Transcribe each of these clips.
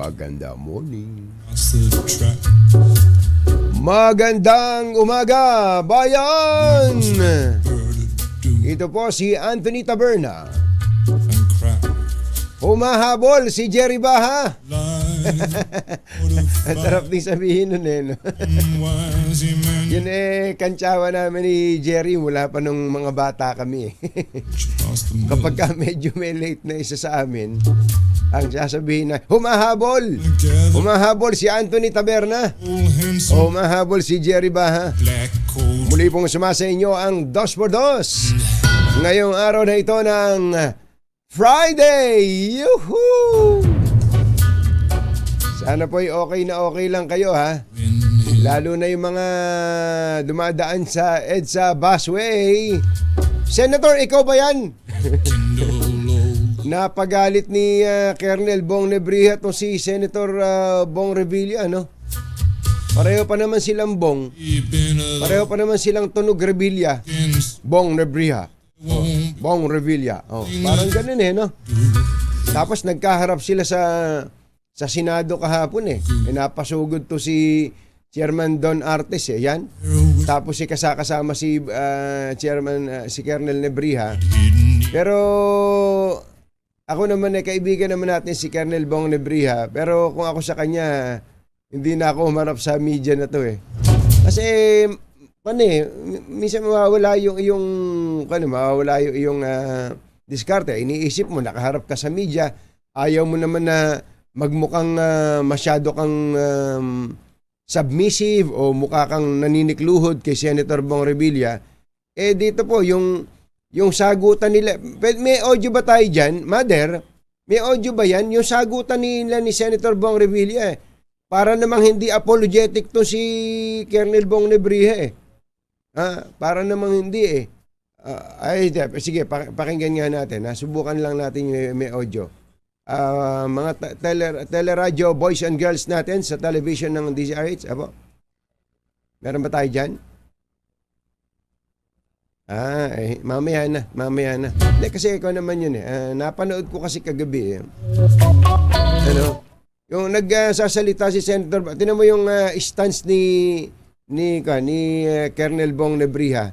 Magandang morning. Magandang umaga, bayan! Ito po si Anthony Taberna. Humahabol si Jerry Baha. Ang sarap din sabihin nun no? Yun kantsawa namin ni Jerry mula pa nung mga bata kami Kapag ka medyo may late na isa sa amin, ang sasabihin na, humahabol! Humahabol si Anthony Taberna. Humahabol si Jerry Baha. Muli pong sumasa inyo ang 2x2 ngayong araw na ito ng Friday! Yuhuu! Sana po'y okay na okay lang kayo ha. Lalo na yung mga dumadaan sa EDSA busway. Senator, ikaw ba yan? Napagalit ni Colonel Bong Revilla to si Senator Bong Revilla, no? Pareho pa naman silang Bong. Pareho pa naman silang tunog Revilla. Bong Revilla. Bong Revilla. Parang ganun no? Tapos nagkaharap sila sa Senado kahapon napasugod to si Chairman Don Artes yan. Tapos kasama si Chairman si Colonel Nebrija. Pero ako naman kaibigan naman natin si Colonel Bong Nebrija. Pero kung ako sa kanya, hindi na ako humarap sa media na to Kasi minsan mawawala yung diskarte. Iniisip mo, nakaharap ka sa media, ayaw mo naman na magmukhang masyado kang submissive o mukha kang naninikluhod kay Senator Bong Revilla. Dito po, yung sagutan nila, may audio ba tayo dyan? Mother, may audio ba yan? Yung sagutan nila ni Senator Bong Revilla para namang hindi apologetic to si Colonel Bong Revilla para namang hindi sige, pakinggan nga natin. Subukan lang natin yung may audio. Mga teleradyo boys and girls natin sa television ng DZRH. Meron ba tayo dyan? Mamaya na. Hindi, kasi ikaw naman yun napanood ko kasi kagabi yung nagsasalita si Senator, tinan mo yung stance ni Colonel Bong Nebrija.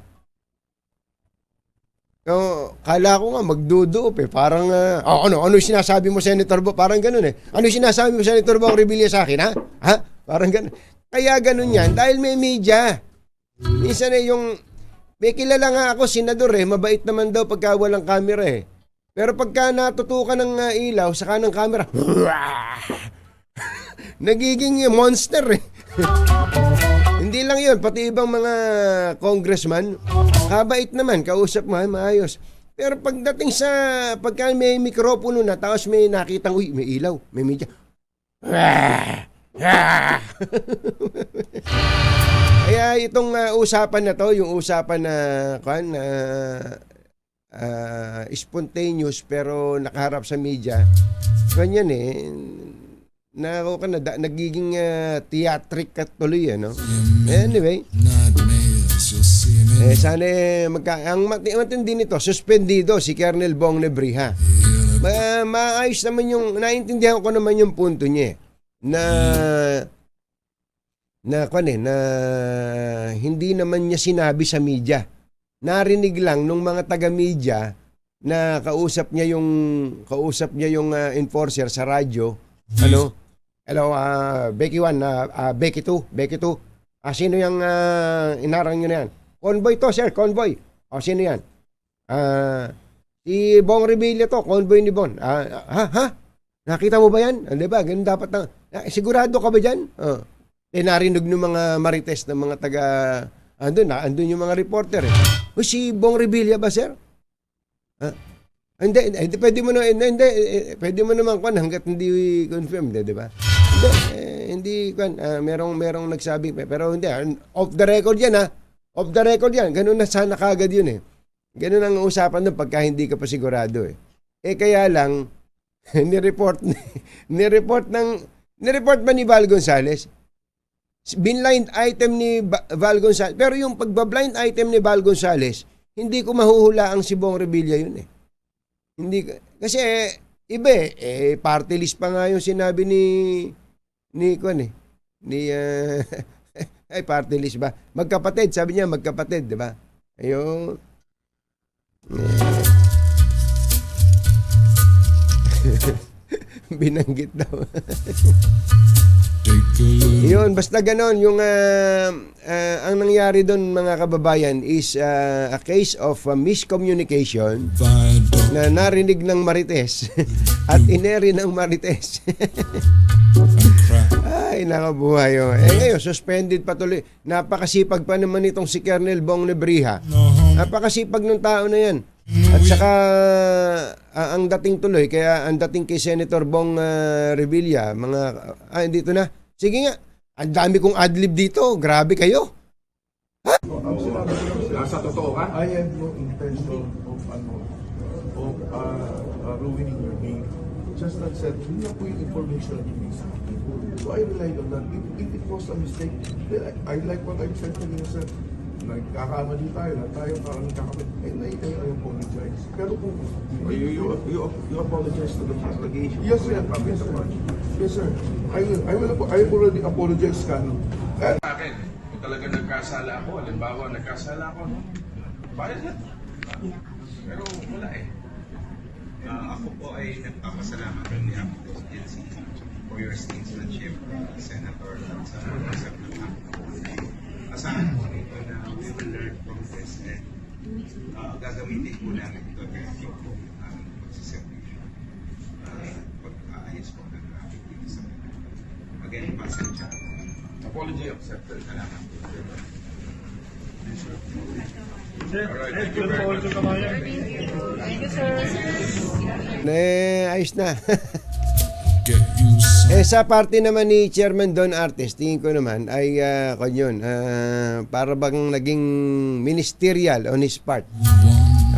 Kala ko nga magduduop parang ano yung sinasabi mo, Senator Bong? Parang ganun Ano yung sinasabi mo, Senator Bong Revilla, sa akin ha? Parang ganun. Kaya ganun yan dahil may media. Minsan yung may kilala nga ako, senador mabait naman daw pagka walang camera Pero pagka natutukan ng ilaw saka ng camera, nagiging monster Hindi lang yun, pati ibang mga congressman, kabait naman, kausap mo, maayos. Pero pagdating sa, pagka may mikropono na, tapos may nakitang, may ilaw, may media. Kaya itong usapan na to, yung usapan na, spontaneous pero nakaharap sa media, ganyan nagiging theatric at tuloy Anyway, sana ang matindi nito, suspendido si Colonel Bong Nebrija. Maayos naman yung naintindihan ko naman yung punto niya na hindi naman niya sinabi sa media. Narinig lang nung mga taga-media na kausap niya yung enforcer sa radyo. Hello, Becky 1, Becky 2. Sino yung inarang nyo na yan? Convoy to, sir, convoy. Sino yan? Si Bong Revilla to, convoy ni Bon. Nakita mo ba yan? Diba? Ganun dapat na. Sigurado ka ba dyan? Narinig ng mga marites ng mga taga, andun yung mga reporter si Bong Revilla ba, sir? Hindi, pwede mo naman hanggat hindi confirmed, di ba? Hindi merong nagsabi, pero hindi, off the record yan off the record yan, ganun na sana kagad yun ganun ang usapan doon pagka hindi ka pa sigurado kaya lang nireport ba ni Val Gonzales? Binblind item ni Val Gonzales, pero yung pagba-blind item ni Val Gonzales, hindi ko mahuhulaan si Bong Revilla yun Hindi kasi Iba party list pa nga yung sinabi ni Kwan ni ay party list ba? Magkapatid, sabi niya magkapatid, di ba? Ayun. Binanggit daw. Yun, basta ganon yung ang nangyari doon mga kababayan is a case of miscommunication na narinig ng Marites at ineri ng Marites. Ay, nakabuhay yun. Ngayon, suspended patuloy. Napakasipag pa naman itong si Colonel Bong Nebrija. Napakasipag ng tao na yan. At saka ang dating tuloy, kaya ang dating kay Senator Bong Revilla, dito na. Sige nga, ang dami kong adlib dito. Grabe kayo. Nasa totoo ka? I have no intention of ruining your name. Just that said, hindi na po yung information na ibig sa akin. So I relied on that. If it was a mistake, then I like what I said kanina, sir. Nagkakamali tayo na tayo parang nagkakamali. And I apologize. Pero kung you apologize to the congregation. Yes, sir. Yes, sir. Yes, sir. I already apologized ka. Sa akin, kung talaga nagkasala ako, halimbawa nagkasala ako, bayad na. Pero wala Ako po ay nagpapasalamat on behalf of the agency for your statesmanship, Senator, sa pag-usap ng aking. Asahan po nito na we will learn from this and gagamitin po namin ito to improve po ang pagsiservisyo. Pag-aayos po ng aking sa again, pasensya. apology accepted. Salamat po. Alright, thank you very much. Ayos na. Sa parte naman ni Chairman Don Artes, tingin ko naman ay para bang naging ministerial on his part.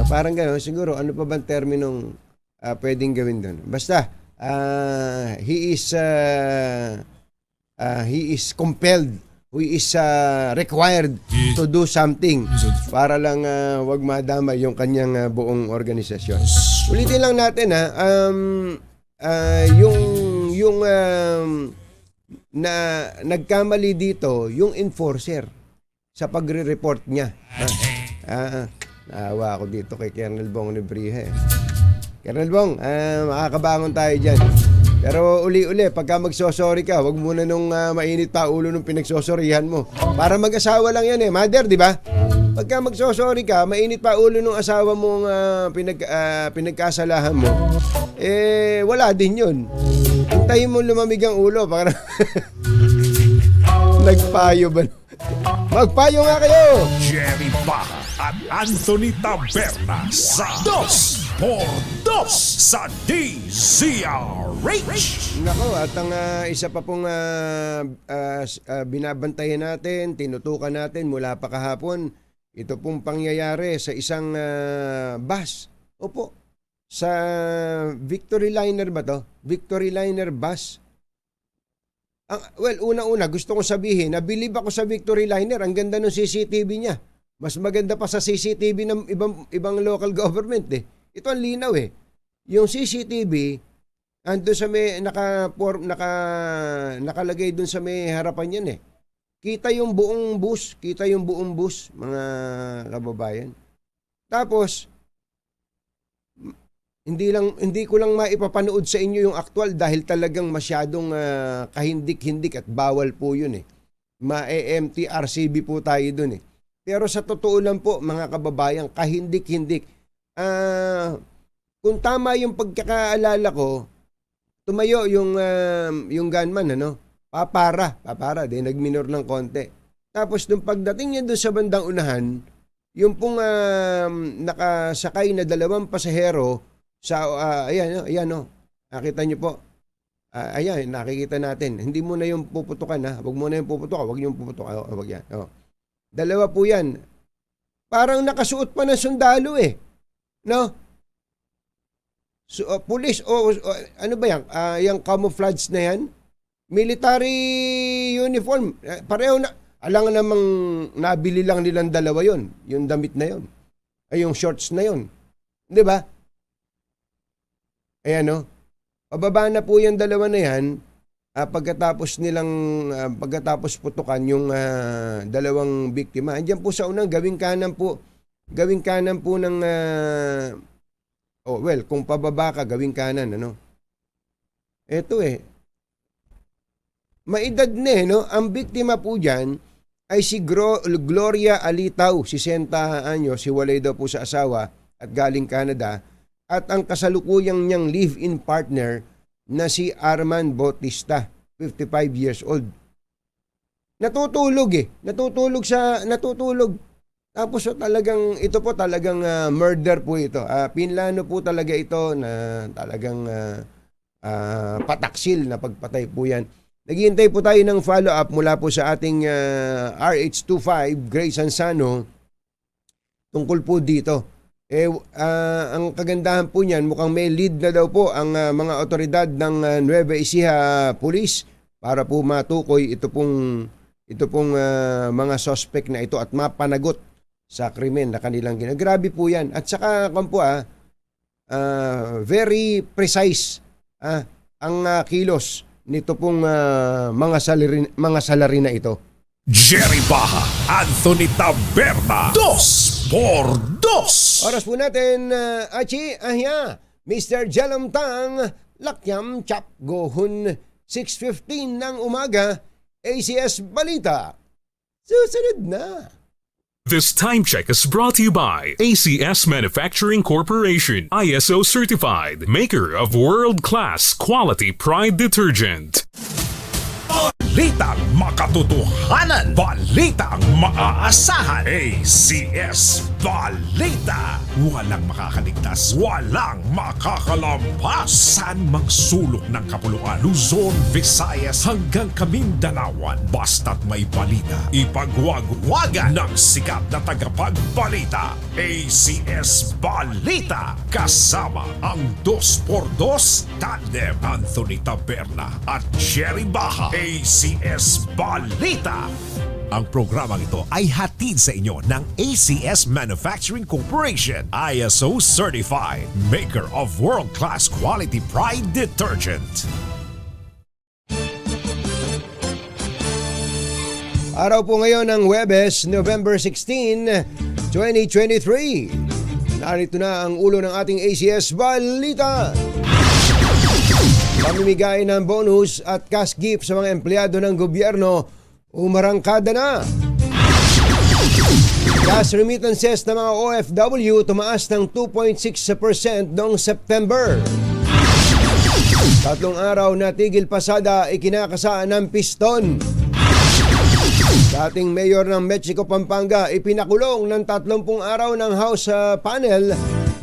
Parang gano'n, siguro ano pa bang terminong pwedeng gawin doon. Basta he is compelled, he is required to do something para lang wag madama yung kanyang buong organisasyon. Ulitin lang natin yung na nagkamali dito yung enforcer sa pagre-report niya. Naawa ako dito kay Colonel Bong Nebrija. Colonel Bong, makakabangon tayo dyan. Pero uli-uli, pagka magsosorry ka, wag muna nung mainit pa ulo nung pinagsosorihan mo. Para mag-asawa lang yan mother, di ba? Pagka magsosorry ka, mainit pa ulo nung asawa mong pinagkasalahan mo, wala din yun. Hintayin mo lumamig ang ulo para nagpayo ba? Magpayo nga kayo! Jerry Baja at Anthony Taberna sa 2x2 sa DZRH. Nako, at ang isa pa pong binabantayan natin, tinutukan natin mula pa kahapon, ito pong pangyayari sa isang bus. Opo, sa Victory Liner ba to? Victory Liner bus. Una-una, gusto kong sabihin, nabilib ako sa Victory Liner. Ang ganda ng CCTV niya. Mas maganda pa sa CCTV ng ibang local government Ito ang linaw Yung CCTV, ando sa may nakalagay dun sa may harapan yan Kita yung buong bus, mga kababayan. Tapos hindi ko lang maipapanood sa inyo yung actual dahil talagang masyadong kahindik-hindik at bawal po yun Ma-MTRCB po tayo dun Pero sa totoo lang po mga kababayan, kahindik-hindik. Kung tama yung pagkakaalala ko, tumayo yung gunman Papara, nagminor ng konti. Tapos nung pagdating niya doon sa bandang unahan, yung pong nakasakay na 2 pasahero sa ayan nakita niyo po. Ayan, nakikita natin. Hindi mo na yung puputukan Huwag mo na yung puputukan, huwag niyo puputukan. Huwag yan. 2 po yan. Parang nakasuot pa ng sundalo No? So, police ano ba yan? Yung camouflage na yan? Military uniform. Pareho na. Alang namang nabili lang nilang 2 yon, yung damit na yon. Ay yung shorts na yon. 'Di ba? Ayan Pababa na po yung dalawa na yan pagkatapos putukan yung dalawang biktima. Andiyan po sa unang gawing kanan po ng kung pababa ka gawing kanan, ano. Ito maedad na no. Ang biktima po diyan ay si Gloria Alitaw, 60 anyos, hiwalay daw po sa asawa at galing Canada, at ang kasalukuyang niyang live-in partner na si Arman Bautista, 55 years old. Natutulog. Tapos ito po talagang murder po ito. Pinlano po talaga ito na talagang pataksil na pagpatay po yan. Naghihintay po tayo ng follow-up mula po sa ating RH25, Grace Ansano, tungkol po dito. Ang kagandahan po niyan, mukhang may lead na daw po ang mga otoridad ng Nueva Ecija Police para po matukoy ito pong mga suspect na ito at mapanagot sa krimen na kanilang ginawa. Grabe po yan. At saka very precise ang kilos nito pong mga salary na ito. Jerry Baja, Anthony Taberna, 2x2. Oras po natin, Mr. Jalamtang, Lakyam Chap Gohun, 6:15 ng umaga, ACS Balita. Susunod na. This time check is brought to you by ACS Manufacturing Corporation, ISO certified, maker of world-class quality Pride detergent. Balitang makatotohanan, balitang maaasahan. ACS Balita. Walang makakaligtas, walang makakalampas. Saan mang sulok ng kapuluan, Luzon, Visayas hanggang Kamindalawan. Basta't may balita, ipagwagwagan ng sikat na tagapagbalita. ACS Balita. Kasama ang 2x2 tandem Anthony Taberna at Jerry Baja. ACS Balita. Ang programang ito ay hatid sa inyo ng ACS Manufacturing Corporation, ISO certified, maker of world-class quality Pride detergent. Araw po ngayon ng Huwebes, November 16, 2023. Narito na ang ulo ng ating ACS Balita. Pamimigay ng bonus at cash gift sa mga empleyado ng gobyerno umarangkada na. Cash remittances ng mga OFW tumaas ng 2.6% noong September. 3 araw na tigil pasada ikinakasaan ng piston. Dating mayor ng Mexico, Pampanga, ipinakulong ng 30 araw ng House panel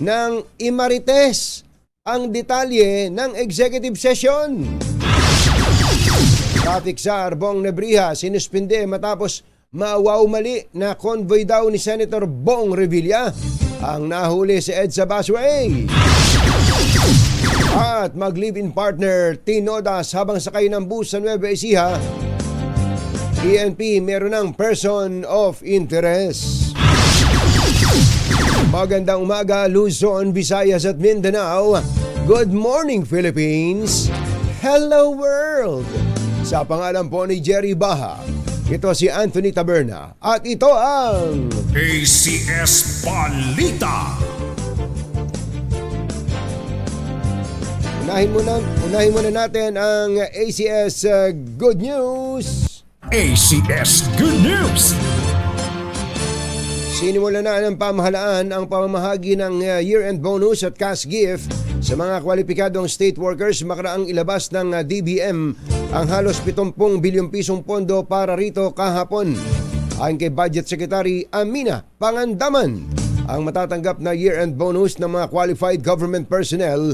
ng Imarites. Ang detalye ng executive session. Traffic sa Arbong Nebrija sinuspinde matapos maawaw mali na convoy daw ni Senator Bong Revilla ang nahuli si EDSA Busway. At mag-live-in partner tinodas habang sakay ng bus sa Nueva Ecija. PNP meron ng person of interest. Magandang umaga, Luzon, Visayas at Mindanao. Good morning, Philippines. Hello, world. Sa pangalan po ni Jerry Baja, ito si Anthony Taberna at ito ang ACS Balita. Unahin muna natin ang ACS Good News. ACS Good News. Sinimula na ng pamahalaan ang pamamahagi ng year-end bonus at cash gift sa mga kwalipikadong state workers. Makaraang ilabas ng DBM ang halos 70 bilyong pisong pondo para rito kahapon. Ayon kay Budget Secretary Amina Pangandaman, ang matatanggap na year-end bonus ng mga qualified government personnel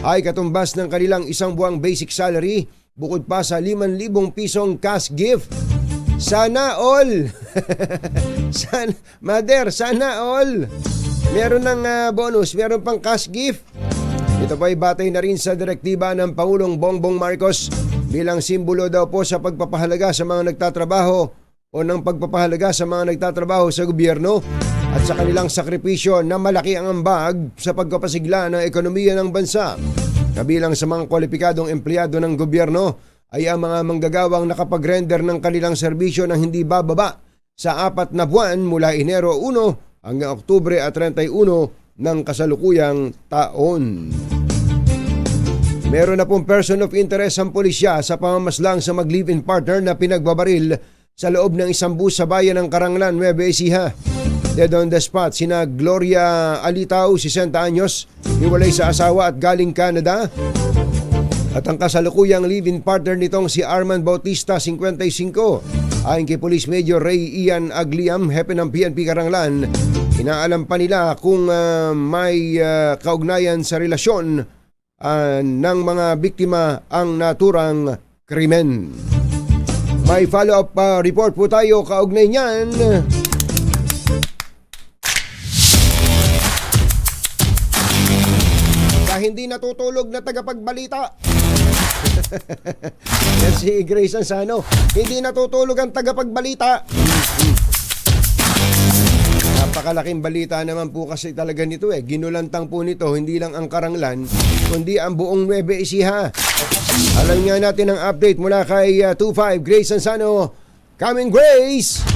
ay katumbas ng kanilang isang buwang basic salary bukod pa sa 5,000 pisong cash gift. Sana all! Sana all! Meron ng bonus, meron pang cash gift. Ito pa ay batay na rin sa direktiba ng Pangulong Bongbong Marcos bilang simbolo daw po sa pagpapahalaga sa mga nagtatrabaho o ng pagpapahalaga sa mga nagtatrabaho sa gobyerno at sa kanilang sakripisyo na malaki ang ambag sa pagpapasigla ng ekonomiya ng bansa. Kabilang sa mga kwalipikadong empleyado ng gobyerno ay ang mga manggagawang nakapag-render ng kanilang serbisyo ng hindi bababa sa 4 na buwan mula Enero 1 hanggang Oktubre at 31 ng kasalukuyang taon. Meron na pong person of interest ang pulisya sa pamamaslang sa mag-live-in partner na pinagbabaril sa loob ng isang bus sa bayan ng Caranglan, Nueva Ecija. Dead on the spot sina Gloria Alitao, 60 anyos, hiwalay sa asawa at galing Canada. At ang kasalukuyang live-in partner nitong si Arman Bautista, 55. Ayon kay Police Major Ray Ian Agliam, hepe ng PNP Caranglan, inaalam pa nila kung may kaugnayan sa relasyon ng mga biktima ang naturang krimen. May follow-up report po tayo kaugnay niyan. Hindi natutulog na tagapagbalita. Yan si Grace Ansano. Hindi natutulog ang tagapagbalita. Napakalaking balita naman po kasi talaga nito eh. Ginulantang po nito hindi lang ang Caranglan, kundi ang buong Nueva Ecija. Alam nga natin ang update mula kay 25 Grace Ansano. Coming, Grace!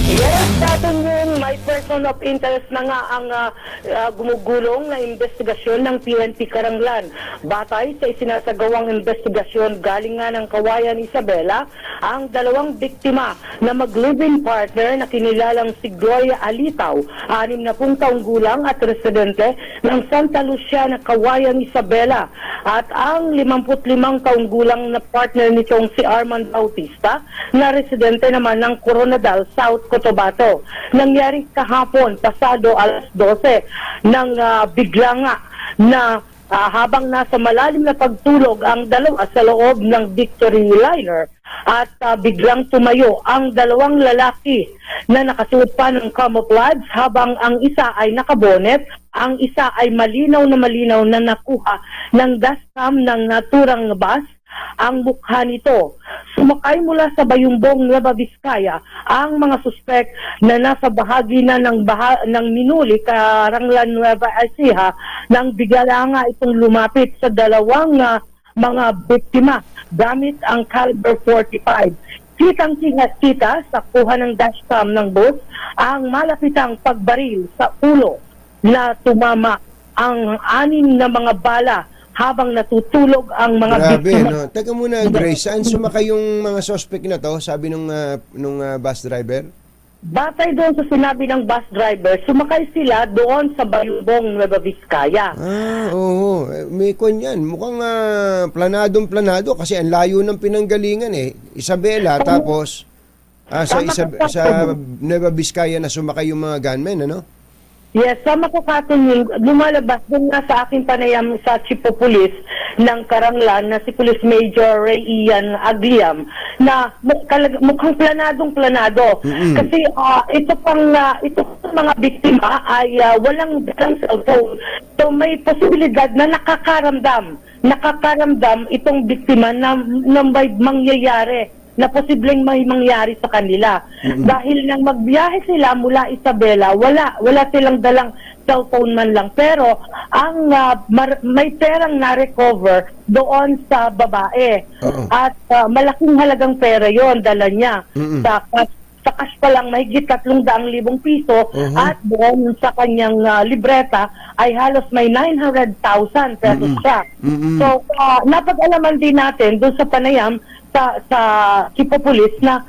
Yes, dating yun, may person of interest na nga ang gumugulong na investigasyon ng PNP Caranglan. Batay sa isinasagawang investigasyon galing nga ng Kawayan Isabela, ang 2 biktima na mag-live-in partner na kinilalang si Gloria Alitao, 60 taong gulang at residente ng Santa Lucia na Kawayan Isabela, at ang 55 taong gulang na partner nitong si Arman Bautista na residente naman ng Coronadal, South Cotabato. Nangyari kahapon, pasado alas 12, nang bigla nga na habang nasa malalim na pagtulog ang dalawa sa loob ng Victory Liner at biglang tumayo ang 2 lalaki na nakasuot pa ng camouflage habang ang isa ay nakabonet, ang isa ay malinaw na nakuha ng dashcam ng naturang bus ang mukha nito. Sumakay mula sa Bayumbong, Nueva Vizcaya ang mga suspek na nasa bahagi na ng Minuli, Caranglan, Nueva Ecija, nang bigla nga itong lumapit sa 2 mga biktima gamit ang caliber 45. Kitang-kita sa kuha ng dashcam ng bus ang malapitang pagbaril sa ulo na tumama ang 6 na mga bala habang natutulog ang mga Grabe, biktima. no? Teka muna, Grace, saan sumakay yung mga suspect na to? Sabi nung bus driver? Batay doon sa sinabi ng bus driver, sumakay sila doon sa Bayumbong, Nueva Vizcaya. Oo. May kwan yan. Mukhang planadong-planado kasi ang layo ng pinanggalingan eh. Isabela, tapos sa Nueva Vizcaya na sumakay yung mga gunmen, ano? Yes, sa makakatunin, lumalabas din nga sa aking panayam sa Chief of Police ng Caranglan na si Police Major Ray Ian Agliam na mukhang planadong-planado. Kasi ito pang mga biktima ay walang cellphone. So may posibilidad na nakakaramdam itong biktima na may mangyayari, na posibleng may mangyari sa kanila. Dahil nang magbiyahe sila mula Isabela, wala silang dalang cellphone man lang. Pero ang may perang na-recover doon sa babae. At malaking halagang pera yon dala niya. Sa cash pa lang mahigit 300,000 piso at doon sa kanyang libreta ay halos may 900,000 pesos siya. So, napag-alaman din natin doon sa panayam sa Chief of Police na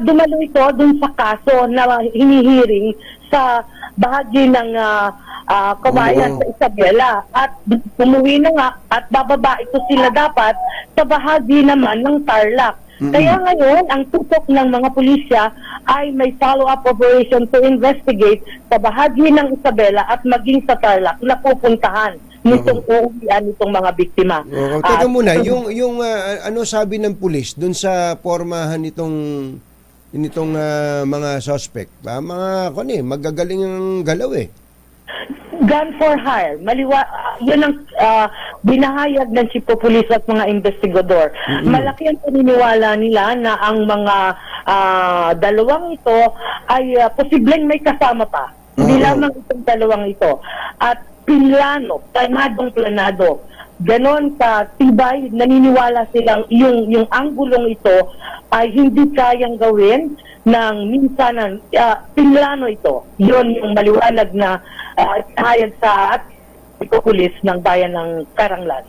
dumalo ito dun sa kaso na hinihiring sa bahagi ng Kawayan sa Isabela, at umuwi na nga at bababa ito sila dapat sa bahagi naman ng Tarlac. Kaya ngayon, ang tutok ng mga pulisya ay may follow-up operation to investigate sa bahagi ng Isabela at maging sa Tarlac na pupuntahan nitong uuwian nitong mga biktima. Teka muna, yung ano sabi ng pulis dun sa pormahan nitong mga suspect? Mga magagaling ang galaw eh. Gun for hire. Yun ang binahayag ng Chief of Police at mga investigador. Malaki ang paniniwala nila na ang mga dalawang ito ay posibleng may kasama pa. Hindi lamang itong dalawang ito. At planado ganon ka tibay, naniniwala silang yung anggulong ito ay hindi kayang gawin ng minsanan, pinlano ito. Yun yung maliwanag na hayag sa pulis ng bayan ng Karanglan.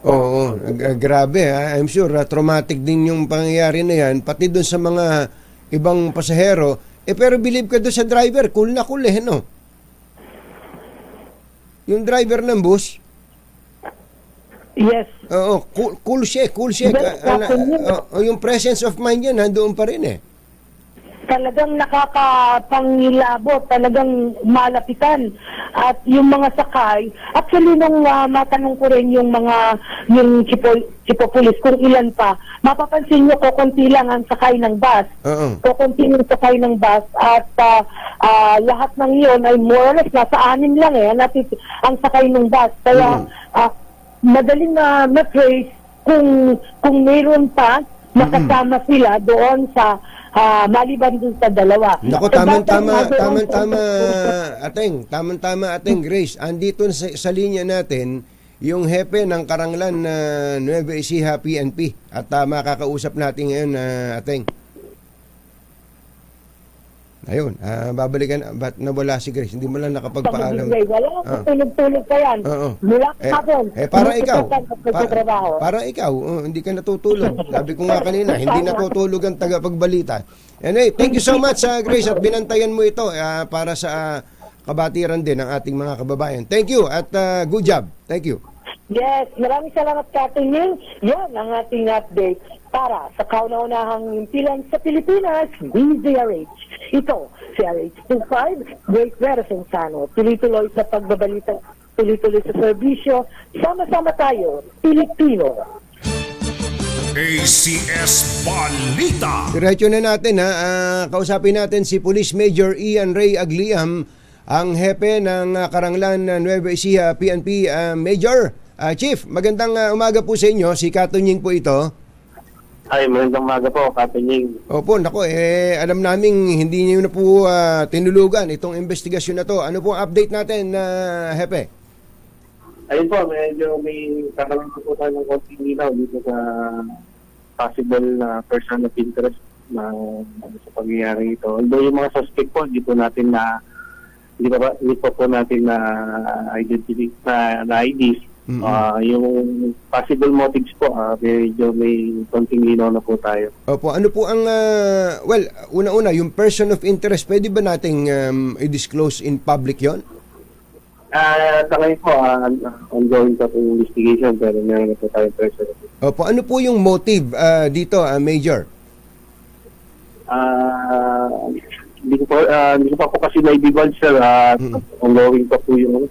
Oo, grabe ha. I'm sure traumatic din yung pangyayari na yan, pati doon sa mga ibang pasahero. Pero believe ka doon sa driver, cool na cool no? Yung driver ng bus, Yes. oo, cool siya. Yung presence of mind niya nandoon pa rin Talagang nakakapangilabot, talagang malapitan. At yung mga sakay, actually nung matanong ko rin yung chipo pulis kung ilan pa, mapapansin nyo kukunti lang ang sakay ng bus. Kukunti yung sakay ng bus at lahat ng yun ay more or less nasa 6 lang ang sakay ng bus. Kaya madaling na-trace kung mayroon pa nakasama sila doon sa maliban dun sa dalawa. Naku, tamang-tama ating Grace. Andito sa linya natin yung hepe ng Karanglan na Nueva Ecija PNP at makakausap natin ngayon ating. Ayun, babalikan, ba't nawala si Grace? Hindi mo lang nakapagpaalam. Wala, tulog-tulog ka yan. Mula hapon. Para ikaw, hindi ka natutulog. Sabi ko nga kanina, hindi natutulog ang tagapagbalita. Anyway, thank you so much, Grace, at binantayan mo ito para sa kabatiran din ng ating mga kababayan. Thank you at good job. Thank you. Yes, maraming salamat Captain Ning. Yan ang ating update para sa kauna-unahang impilan sa Pilipinas, DZRH. Ito, si RH25, Great Veraceng Sano. Tuloy-tuloy sa pagbabalita, tuloy-tuloy sa serbisyo. Sama-sama tayo, Pilipino. ACS Balita. Diretso na natin kausapin natin si Police Major Ian Ray Agliam, ang hepe ng Karanglan Nueva Ecija PNP. Major, Chief, magandang umaga po sa inyo. Si Katunying po ito. Ay, magandang umaga po, Katunying. Opo, nako, alam namin hindi niyo na po tinulugan itong investigasyon na to. Ano po ang update natin, hepe? Ayun po, medyo may kakaroon po tayo ng konting linaw dito sa possible na person of interest na sa pangyayari ito. Although yung mga suspect po, hindi po natin na hindi po natin na identify na IDs. Yung possible motives po, medyo may konting linaw na po tayo. Opo, ano po ang una-una, yung person of interest, pwede ba nating i-disclose in public yon? Sa ngayon po, ongoing pa po yung investigation, pero meron na po tayong person of interest. Opo, ano po yung motive dito, Major? Hindi ko pa po kasi na-divulge, sir. Ongoing pa po yung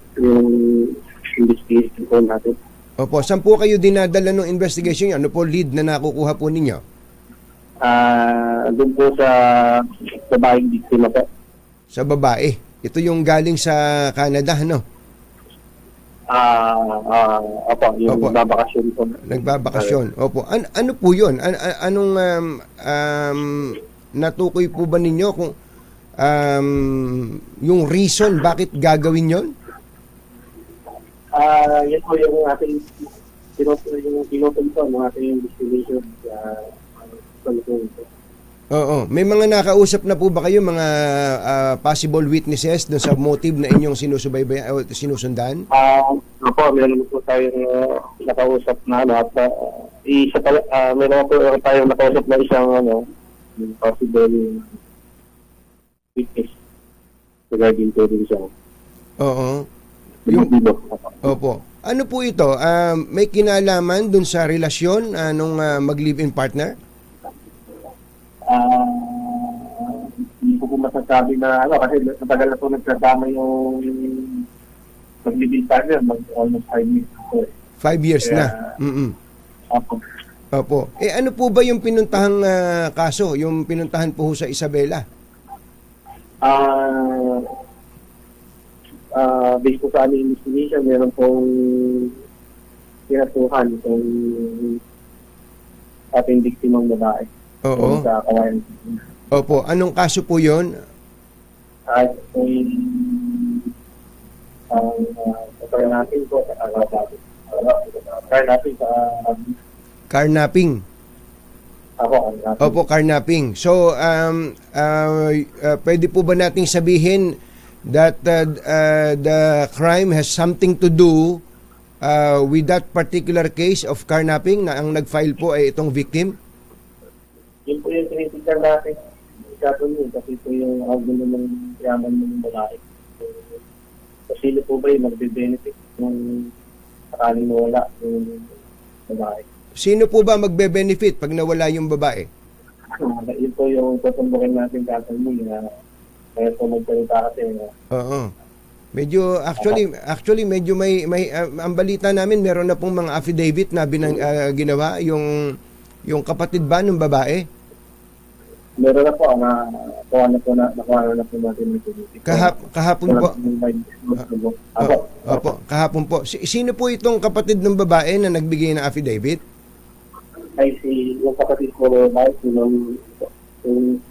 investigation po natin. Opo, saan po kayo dinadala ng investigation? Ano po lead na nakukuha po ninyo? Doon po sa babaeng biktima po. Sa babae. Ito yung galing sa Canada, no? Opo, yung nagbabakasyon po. Nagbabakasyon. Opo. Ano po yun? Anong natukoy po ba ninyo kung yung reason bakit gagawin yon? Yan po yung ating pinutulpo ng ating investigation sa Oo. May mga nakausap na po ba kayo, mga possible witnesses doon sa motive na inyong sinusubaybayan o sinusundan? Opo, meron po tayong nakausap na at meron po tayong nakausap na isang possible witness regarding to din siya. Oo. Opo. Ano po ito? May kinalaman dun sa relasyon nung mag-live-in partner? Hindi ko masasabi na kasi matagal na po nagsasama yung mag-live-in partner, almost 5 years po. 5 years na? Opo. Ano po ba yung pinuntahang kaso? Yung pinuntahan po sa Isabela? Based po sa aming investigation, meron pong pinatuhan itong ating biktimang babae. Oo. Sa kawayan. Opo. Anong kaso po yun? Ang natin po sa natin sa Carnapping. ako. Opo, carnapping. So, pwede po ba nating sabihin that the crime has something to do with that particular case of carnapping na ang nag-file po ay itong victim? Yun po yung tinitignan natin. Kasi po yung argulo ng yaman ng babae. Kasi po ba yung magbe-benefit kung sakaling mawala yung babae? Sino po ba magbe-benefit pag nawala yung babae? Yun po yung tutumbukin natin tatanungin na kaya po magsalita kasi Oo. Medyo actually medyo may ang balita namin meron na pong mga affidavit na ginawa yung kapatid ba ng babae? meron na po nakuha na po natin yung Kahapon po. Opo, kahapon po. Sino po itong kapatid ng babae na nagbigay ng affidavit? ay yung kapatid ko na yung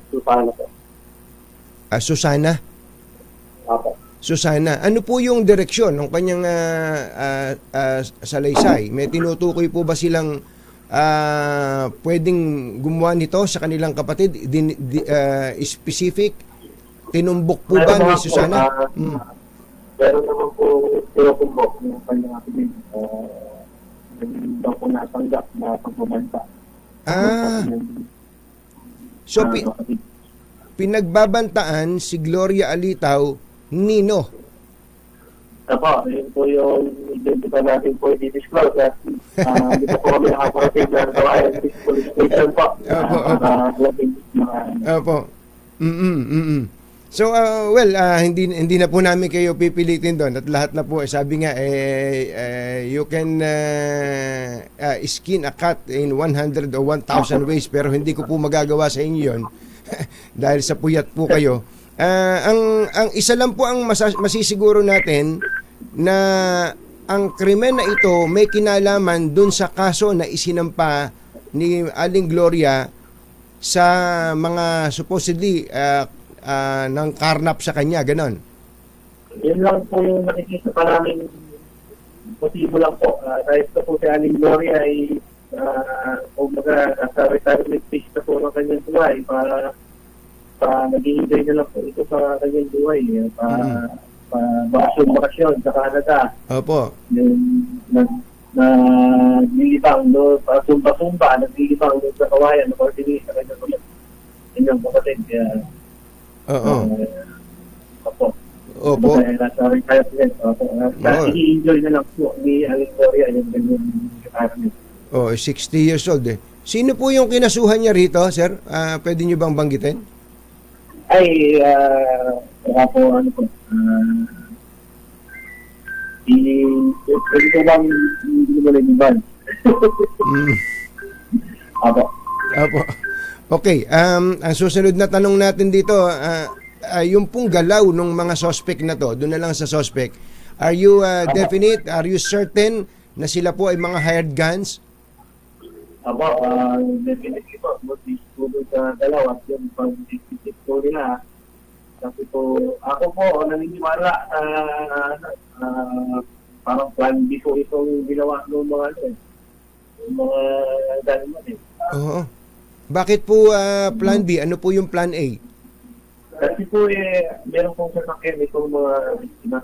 Susana po. Susana? Apo. Susana, ano po yung direksyon ng kanyang salaysay? May tinutukoy po ba silang pwedeng gumawa nito sa kanilang kapatid? Specific? Tinumbok po ba ni Susana? Meron naman po tinutumbok ng kanyang kapatid. Daw po natanggap na pagbabanta. So, pinagbabantaan si Gloria Alitaw Nino. Apo, yun po yung hindi pa natin po i-disclose. Hindi po kami nakaparating na gawain police station po. Opo. So, hindi na po namin kayo pipilitin doon at lahat na po, sabi nga, you can skin a cat in 100 or 1,000 ways pero hindi ko po magagawa sa inyo yun dahil sa puyat po kayo. Ang isa lang po ang masisiguro natin na ang krimen na ito may kinalaman dun sa kaso na isinampa ni Aling Gloria sa mga supposedly ng karnap sa kanya, ganon. Yun lang po yung nakikita pa namin posible lang po. Dahil po si Aling Gloria ay umaga sa retirement phase na po ng kanyang buhay para nag-i-enjoy na lang po ito sa kanyang buhay. Bakasyon sa Canada. Opo. Naglilibang doon, sumba-sumba, naglilibang doon sa kawayan, na-coordinate sa kanyang ulit. Inyong kapatid. Oo. Opo. Opo. Nasa retirement. Opo. I-enjoy na lang po ni Aling Gloria yung kanyang retirement. 60 years old eh. Sino po yung kinasuhan niya rito, sir? Pwede niyo bang banggitin? Ay, wala po, ano po, pwede ko bang hindi mo lang yung ban? Apo. Opo. Okay, ang susunod na tanong natin dito, yung pong galaw ng mga suspect na to, doon na lang sa suspect, are you definite, are you certain na sila po ay mga hired guns? Apo, definitely po, buti po sa dalawa, yung pag-isip po nila. Kasi po, ako po, naniniwala parang plan B po itong ginawa ng mga dalawa eh. Oo. Bakit po plan B? Ano po yung plan A? Kasi po meron pong sasakyan itong mga biktima.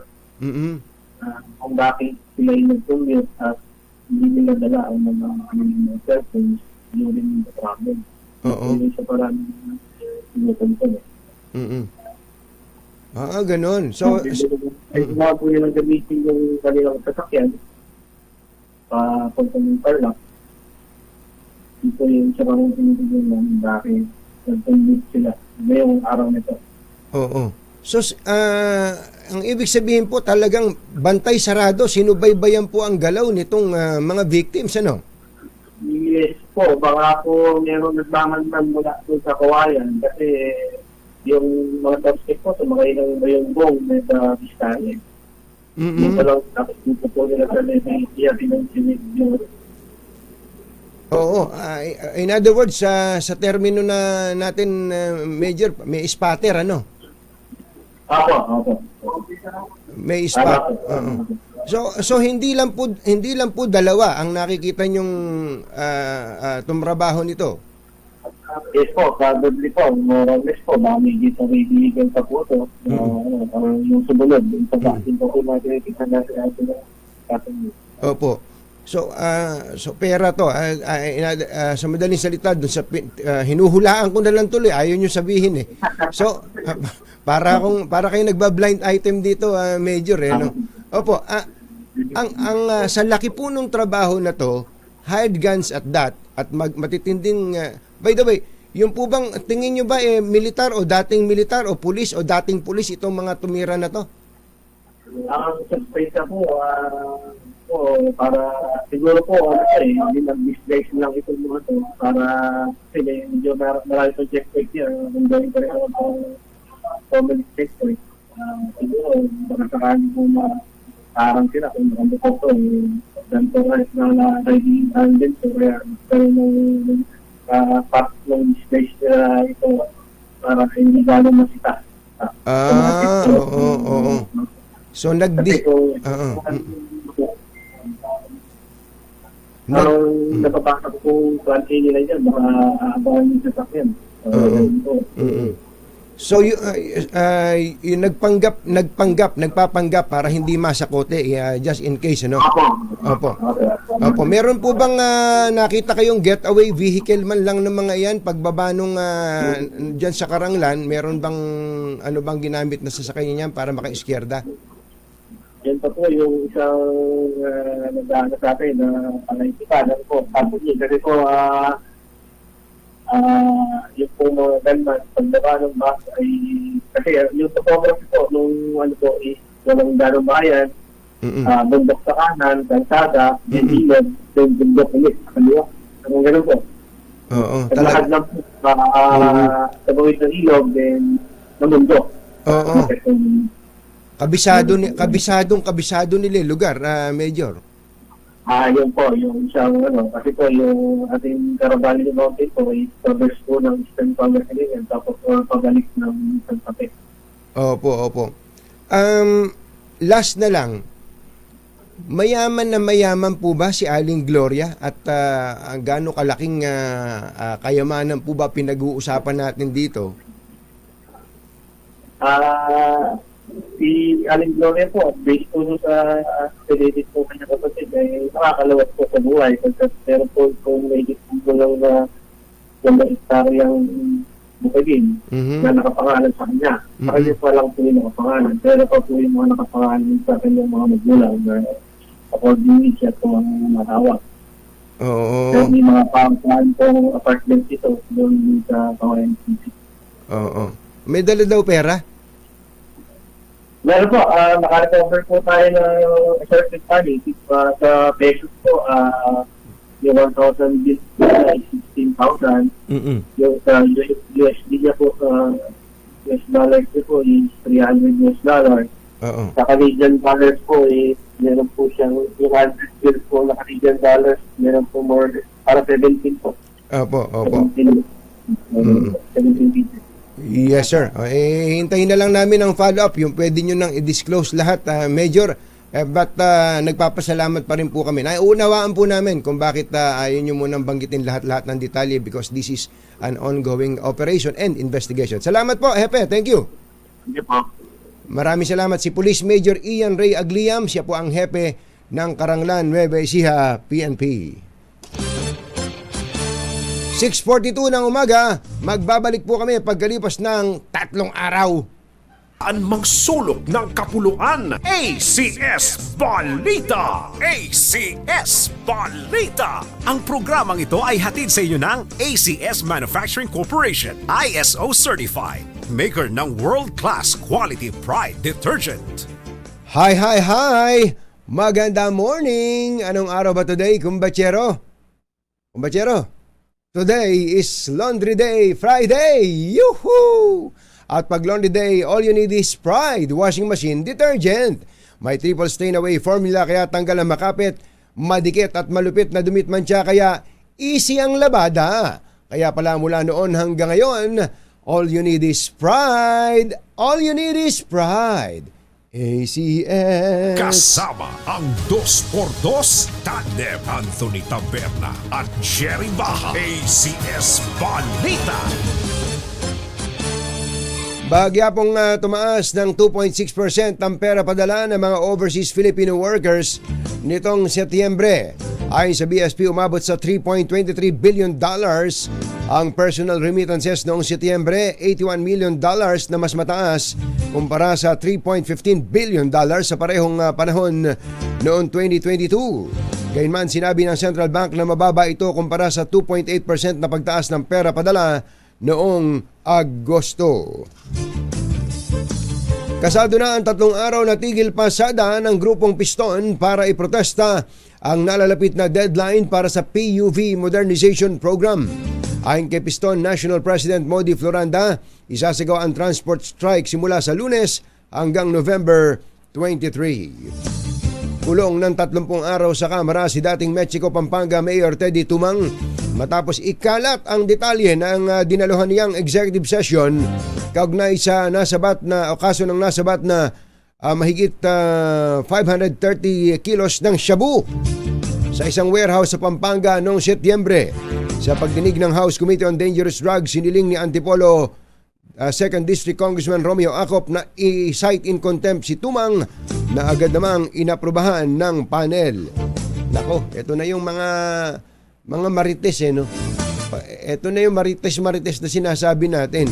Kung bakit sila yung nagtumit at hindi nila dala ang mga cellphones, yun rin yung problem. Oo. Yun sa parang sinutuntan eh. Ganun. So, ay mga po nilang gamitin yung kanilang sasakyan papunta ng Tarlac. Ito yung sa parang tinutulong namin bakit nagtumit sila ngayong araw nito. Oo. So, ang ibig sabihin po talagang bantay sarado, sinubaybayan po ang galaw nitong mga victims, ano? Yes po, baka po meron nagmamanman mula doon sa kawayan kasi yung mga suspect po, sumakay ng Bayongbong sa Vizcaya. Yung palang nakikita po nila sa Levitia, pinansinig. Oo. In other words, sa termino na natin, Major, may spatter, ano? Apo. May spot. So hindi lang po dalawa ang nakikita nyong tumrabaho nito. Yes po, probably po, more or less po, baka may dito may binigan pa po ito. Yung sumunod, yung pag-asin po natin, kita natin atin. Opo. So pera to. Sa madaling salita, dun sa hinuhulaan ko na lang tuloy. Ayaw nyo sabihin eh. So, para kayo nagba-blind item dito, Major eh. No? Opo. Ang sa laki po nung trabaho na to, hired guns at that, at matitinding... by the way, yung po bang, tingin nyo ba militar o dating militar o pulis o dating pulis itong mga tumira na to? Ang suspect po, para siguro po, hindi nag-disguise lang itong mga to, para kasi medyo marami itong checkpoint niya, kung gawin pa rin ang family checkpoint. Siguro, baka sakali po parang sila, kung ano po ito, ganito na ready handle, so kaya ng part ng disguise ito, para hindi gano'ng masita. Oo. So, napapasok ko kung plan A nila dyan, baka abangan yung sasakyan. So, nagpapanggap para hindi masakote, just in case, ano? Opo. Meron po bang nakita kayong getaway vehicle man lang ng mga yan? Pagbaba nung dyan sa Karanglan, meron bang, ano bang ginamit na sasakyan niyan para maka-iskierda? Yan pa po yung isang nagdaan sa atin na panaitipan. Ano po, tapos yun, kasi po, yung po mga gunman, pagbaba ng bus ay, kasi yung topography po, nung ano po, is walang ganong bayan, bundok sa kanan, kalsada, ilog, then bundok ulit, kaliwa. Ang gano'n po. Oo. Lahat lang po, sa bawit ng ilog, then namundok. Oo. Kabisado nila lugar, Major. Yun po, yung isang kasi po yung ating Carabali Mountain po ay traverse po ng Eastern Pangasinan tapos pabalik ng San Pate. Opo. Last na lang, mayaman po ba si Aling Gloria at gaano kalaking kayamanan po ba pinag-uusapan natin dito? Si Aling Gloria po, based po sa related po kanya kapatid, ay nakakalawat po sa buhay. Kasi meron po kung may po lang na hektaryang bukagin na nakapangalan sa kanya. Sa kanya pa lang po yung nakapangalan. Pero pa po yung mga nakapangalan sa kanyang mga magulang na accordingly siya po ang matawag. Oo. Pero may mga pangkalan po apartment ito doon sa Kawayan City. Oo. May dala daw pera? Meron po, naka-recover po tayo ng asserted money sa pesos po, yung 1,000 bill ay 16,000. Yung sa USD niya po, US dollars po is $300. Sa Canadian dollars po, meron po siyang yung 100 bills po na Canadian dollars, meron po more, para 17 po. Opo. 17 pieces. Yes, sir. Hintayin na lang namin ang follow-up. Yung pwede nyo nang i-disclose lahat, Major. But nagpapasalamat pa rin po kami. Naunawaan po namin kung bakit ayaw nyo munang banggitin lahat-lahat ng detalye because this is an ongoing operation and investigation. Salamat po, Hepe. Thank you. Hindi po. Maraming salamat. Si Police Major Ian Ray Agliam. Siya po ang Hepe ng Karanglan, Nueva Ecija, PNP. 6:42 ng umaga, magbabalik po kami pagkalipas ng 3 araw. Ang magsulog ng kapuluan, ACS Balita! ACS Balita! Ang programang ito ay hatid sa inyo ng ACS Manufacturing Corporation, ISO Certified, maker ng world-class quality pride detergent. Hi! Maganda morning! Anong araw ba today, kumbachero? Today is Laundry Day Friday! Yuhu! At pag Laundry Day, all you need is Pride Washing Machine Detergent. May triple stain away formula kaya tanggal ang makapit, madikit at malupit na dumit mancha kaya easy ang labada. Kaya pala mula noon hanggang ngayon, all you need is Pride. All you need is Pride. ACS. Kasama ang 2x2 tandem Anthony Taberna at Jerry Baja. ACS Balita. Bagya pong tumaas ng 2.6% ang pera padala ng mga overseas Filipino workers nitong Setyembre. Ayon sa BSP, umabot sa $3.23 billion ang personal remittances noong Setyembre, $81 million na mas mataas kumpara sa $3.15 billion sa parehong panahon noong 2022. Gayunman, sinabi ng Central Bank na mababa ito kumpara sa 2.8% na pagtaas ng pera padala noong Agosto. Kasado na ang 3 araw na tigil pasada ng grupong Piston para iprotesta ang nalalapit na deadline para sa PUV Modernization Program. Ayon kay Piston National President Modi Floranda, isasagawa ang transport strike simula sa Lunes hanggang November 23. Kulong ng 30 araw sa Kamara si dating Mexico Pampanga Mayor Teddy Tumang matapos ikalat ang detalye ng dinaluhan niyang executive session kaugnay sa kaso ng nasabat na mahigit 530 kilos ng shabu sa isang warehouse sa Pampanga noong Setyembre. Sa pagdinig ng House Committee on Dangerous Drugs, siniling ni Antipolo 2nd District Congressman Romeo Acop na i-cite in contempt si Tumang na agad namang inaprubahan ng panel. Nako, ito na yung mga marites no? Ito na yung marites na sinasabi natin.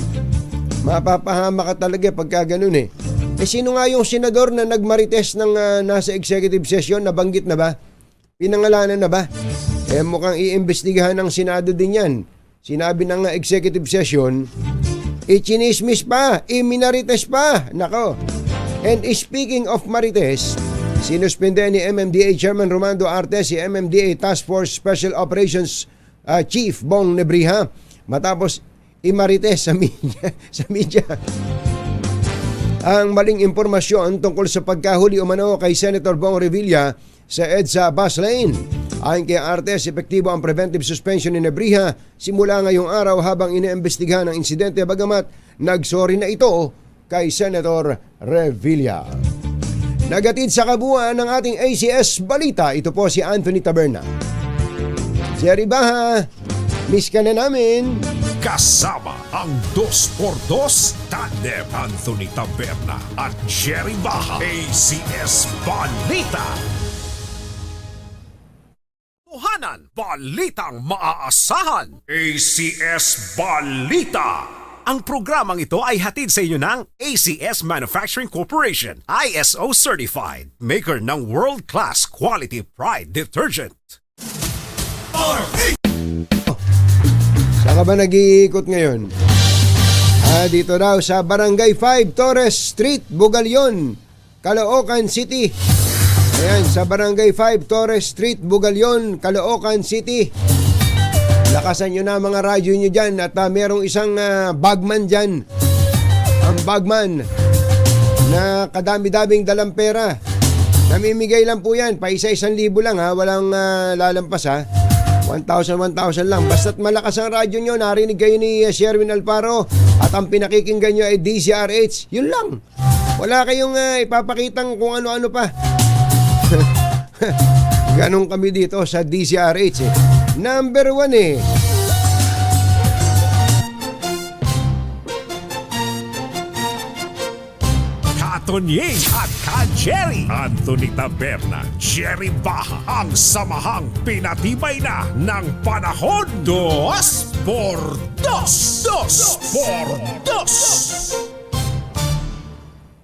Mapapahama ka talaga pagka ganun eh. Sino nga yung senador na nagmarites ng nasa executive session? Nabanggit na ba? Pinangalanan na ba? Mukhang iimbestigahan ng Senado din yan. Sinabi ng executive session, ichinismis pa, iminarites pa. Nako. And speaking of marites, sinuspende ni MMDA Chairman Romando Artes si MMDA Task Force Special Operations Chief Bong Nebriha matapos imarites sa media ang maling impormasyon tungkol sa pagkahuli umano kay Senator Bong Revilla sa EDSA bus lane. Ayon kay Artes, epektibo ang preventive suspension ni Nebriha simula ngayong araw habang iniimbestigahan ang insidente bagamat nagsorry na ito kay Senator Revilla. Nagatid sa kabuuan ng ating ACS Balita, ito po si Anthony Taberna. Jerry Baha, miss ka na namin. Kasama ang 2x2 tandem Anthony Taberna at Jerry Baja. ACS Balita. Tuhanan, balitang maaasahan. ACS Balita. Ang programang ito ay hatid sa inyo ng ACS Manufacturing Corporation, ISO certified, maker ng world-class quality pride detergent. Saan ka ba nag-iikot ngayon? Dito daw sa Barangay 5 Torres Street, Bugalyon, Caloocan City. Ayan, sa Barangay 5 Torres Street, Bugalyon, Caloocan City. Lakasan nyo na mga radyo nyo dyan at merong isang bagman dyan. Ang bagman na kadami-daming dalang pera. Namimigay lang po yan, pa isa-1,000 lang ha, walang lalampas ha. 1,000 lang. Basta't malakas ang radyo nyo, narinig kayo ni Sherwin Alfaro at ang pinakikinggan nyo ay DZRH. Yun lang. Wala kayong ipapakitang kung ano-ano pa. Ganon kami dito sa DZRH eh. Number 1 eh. Katonying at Ka-Jerry. Anthony Taberna, Jerry Baja. Ang samahang pinatibay na ng panahon. 2x2. 2x2.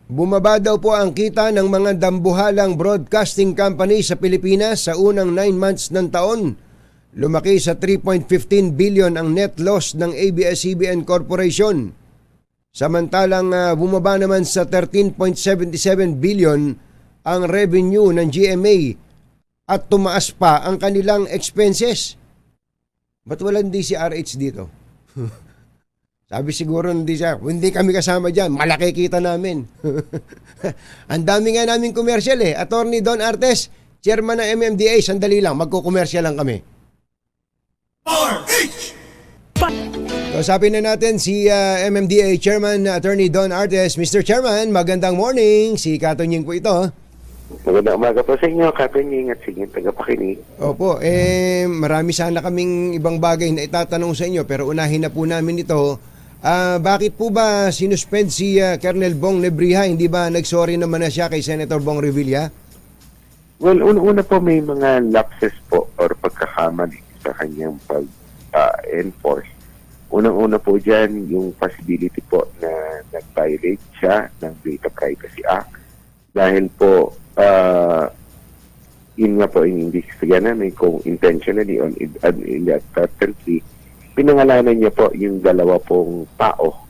Bumaba daw po ang kita ng mga dambuhalang broadcasting company sa Pilipinas sa unang 9 months ng taon. Lumaki sa 3.15 billion ang net loss ng ABS-CBN Corporation. Samantalang bumaba naman sa 13.77 billion ang revenue ng GMA at tumaas pa ang kanilang expenses. Ba't walang DZRH dito? Sabi siguro hindi siya, hindi kami kasama dyan, malaki kita namin. Ang dami nga namin komersyal eh. Attorney Don Artes, chairman ng MMDA, sandali lang, magkukomersyal lang kami. Kausapin na natin si MMDA Chairman Attorney Don Artes. Mr. Chairman, magandang morning. Si Katonying po ito. Magandang umaga po sa inyo, Katonying at sige tagapakinig. Opo, marami sana kaming ibang bagay na itatanong sa inyo pero unahin na po namin ito. Bakit po ba sinuspend si Colonel Bong Nebrija? Hindi ba nagsorry naman na siya kay Senator Bong Revilla? Well, una po may mga lapses po or pagkakamali sa kanyang pag-enforce. Unang-una po dyan, yung possibility po na nag-violate siya ng Data Privacy Act. Dahil po, yun nga po, inimbestigahan namin kung intentionally or inadvertently, pinangalanan niya po yung dalawa pong tao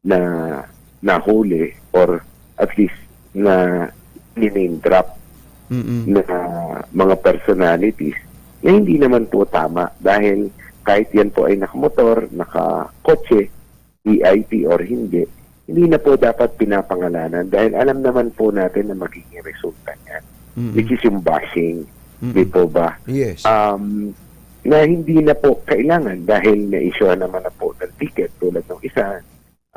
na nahuli or at least na name drop na mga personalities na hindi naman po tama dahil kahit yan po ay nakamotor, nakakotse, VIP or hindi na po dapat pinapangalanan dahil alam naman po natin na magiging resulta niyan. Which is yung bashing. Di po ba? Yes. Na hindi na po kailangan dahil na-issue naman na po ng ticket tulad ng isa,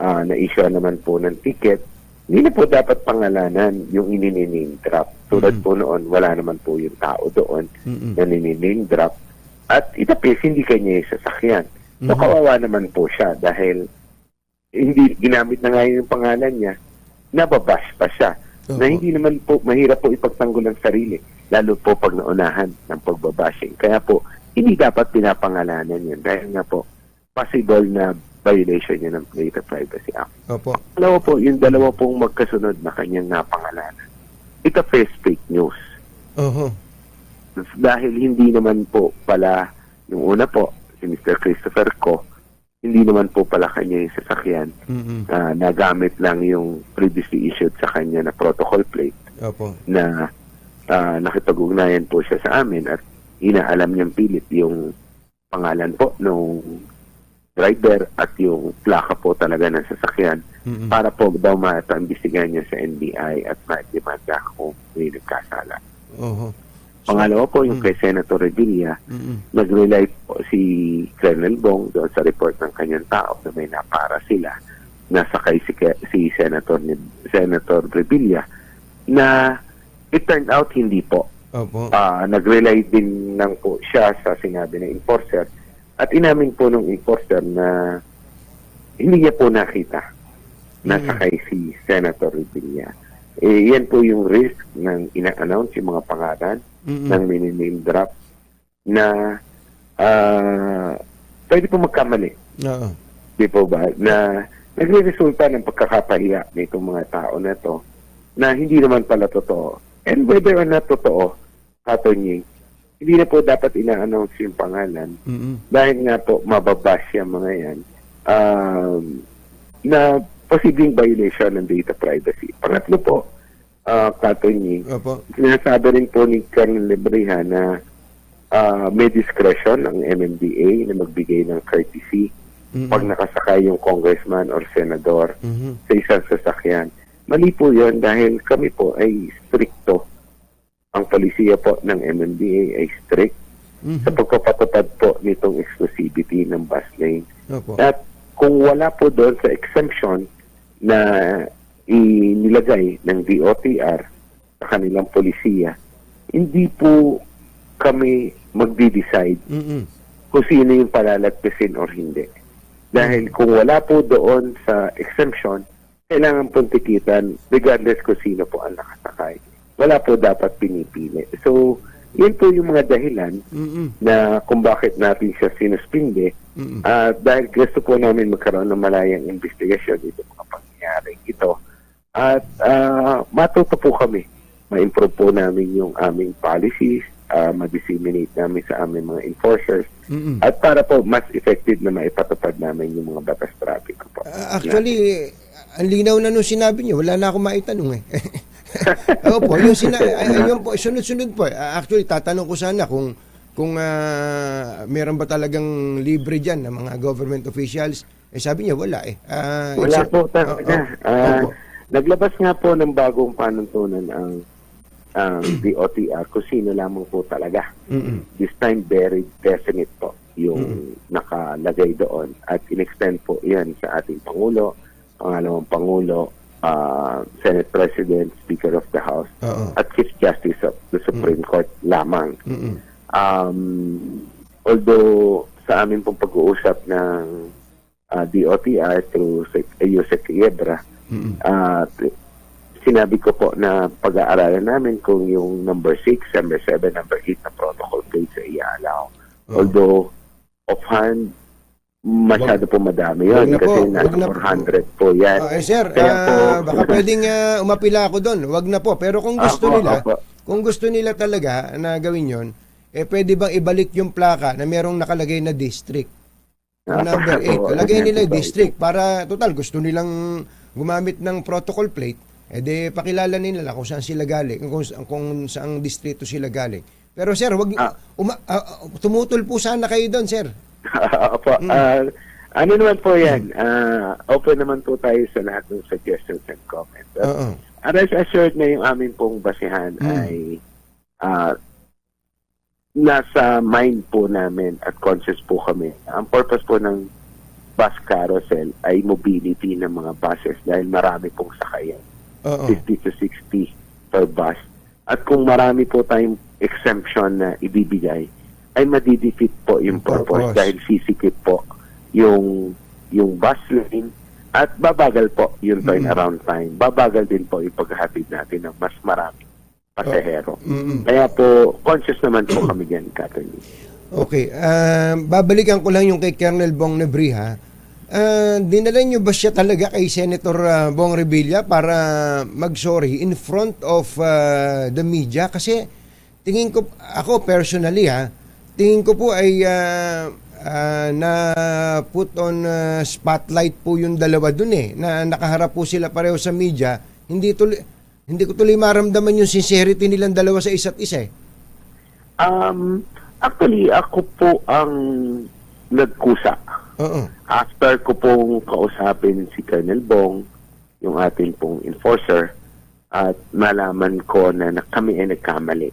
na-issue naman po ng ticket, hindi na po dapat pangalanan yung ininame drop. Tulad po noon, wala naman po yung tao doon na ininame drop. At itapis, hindi kanya yung sasakyan. So, kawawa naman po siya dahil hindi ginamit na nga yung pangalan niya, nababash pa siya. Na hindi naman po, mahirap po ipagtanggol ang sarili, lalo po pag naunahan ng pagbabashing. Kaya po, hindi dapat pinapangalanan yun dahil nga po, possible na violation niya ng Data Privacy Act. Opo. Yung dalawa pong magkasunod na kanyang napangalanan, itapis fake news. Dahil hindi naman po pala, yung una po, si Mr. Christopher Ko, hindi naman po pala kanya yung sasakyan. Nagamit lang yung previously issued sa kanya na protocol plate. Opo. Na nakipag-ugnayan po siya sa amin at inaalam niyang pilit yung pangalan po nung driver at yung plaka po talaga ng sasakyan para po daw maimbestigahan niya sa NBI at ma-demanda kung may nagkasala. Pangalawa po, yung kay Senator Revilla, nag-rely po si Colonel Bong doon sa report ng kanyang tao na may napara sila, nasakay si Senator Revilla, na it turned out hindi po. Nag-rely din lang po siya sa sinabi ng enforcer at inamin po ng enforcer na hindi niya po nakita nasakay si Senator Revilla. Yan po yung risk ng ina-announce yung mga pangalan ng mini-name drop na pwede po magkamali. Di po ba? Na nagre-resulta ng pagkakapahiya nitong mga tao na to na hindi naman pala totoo. And whether or not totoo, Katonying, hindi na po dapat ina-announce yung pangalan dahil nga po mababash yung mga yan na posibleng violation ng data privacy. Pangatlo po, Katonying, sinasabi rin po ni Colonel Nebrija na may discretion ang MMDA na magbigay ng courtesy pag nakasakay yung congressman or senador sa isang sasakyan. Mali po yun dahil kami po ay stricto. Ang polisiya po ng MMDA ay strict sa pagpapatupad po nitong exclusivity ng bus lane. At kung wala po doon sa exemption na inilagay ng DOTR sa kanilang polisiya, hindi po kami magdi-decide kung sino yung palalagpasin or hindi. Dahil kung wala po doon sa exemption, kailangan pong tikitan regardless kung sino po ang nakasakay. Wala po dapat pinipili. So, yun po yung mga dahilan na kung bakit natin siya sinuspinde. Dahil gusto po namin magkaroon ng malayang investigasyon dito mga pangyayari ito. At matuto po kami. Ma-improve po namin yung aming policies, ma-disseminate namin sa aming mga enforcers. At para po mas effective na maipatupad namin yung mga batas traffic po. Actually, ang linaw na nung sinabi niyo, wala na akong maitanong eh. Opo, yung yun po, sunod-sunod po. Actually, tatanong ko sana kung meron ba talagang libre dyan ng mga government officials. Sabi niya, wala eh. Wala po talaga. Naglabas nga po ng bagong panuntunan ang DOTR kung sino lamang po talaga. This time, very definite po. yung nakalagay doon at in-extend po yan sa ating Pangulo, pangalawang Pangulo, Senate President, Speaker of the House, at Chief Justice of the Supreme Court lamang. Although sa amin pong pag-uusap ng DOTR through Yusek Yebra, sinabi ko po na pag-aaralan namin kung yung number 6, number 7, number 8 na protocol plates ay i-allow. Although, offhand, masyado po madami yun kasi nasa 400 po yan. Sir, baka pwedeng umapila ako doon. Wag na po. Pero kung gusto nila talaga na gawin yon, pwede bang ibalik yung plaka na merong nakalagay na district? Number 8. Lagay nila district para total gusto nilang gumamit ng protocol plate. Pakilala nila kung saan sila galing, kung saang distrito sila galing. Pero sir, wag tumutol po sana kayo doon, sir. Opo. Ano naman po yan? Open naman po tayo sa lahat ng suggestions and comments. Rest assured na yung amin pong basihan ay nasa mind po namin at conscious po kami. Ang purpose po ng bus carousel ay mobility ng mga buses dahil marami pong sakayan. 50 to 60 per bus. At kung marami po tayong exemption na ibibigay, ay madidefeat po yung purpose dahil sisikip po yung bus lane at babagal po yung turnaround time. Babagal din po yung paghahatid natin ng mas marami pasahero. Kaya po, conscious naman po kami dyan, Catherine. Okay. Babalikan ko lang yung kay Colonel Bong Nebriha. Dinala nyo ba siya talaga kay Senator Bong Revilla para mag-sorry in front of the media? Kasi tingin ko, ako personally tingin ko po ay na put on spotlight po yung dalawa dun na nakaharap po sila pareho sa media. Hindi ko tuloy maramdaman yung sincerity nilang dalawa sa isa't isa. Actually, ako po ang nagkusa. After ko pong kausapin si Colonel Bong, yung ating pong enforcer, at malaman ko na kami ay nagkamali.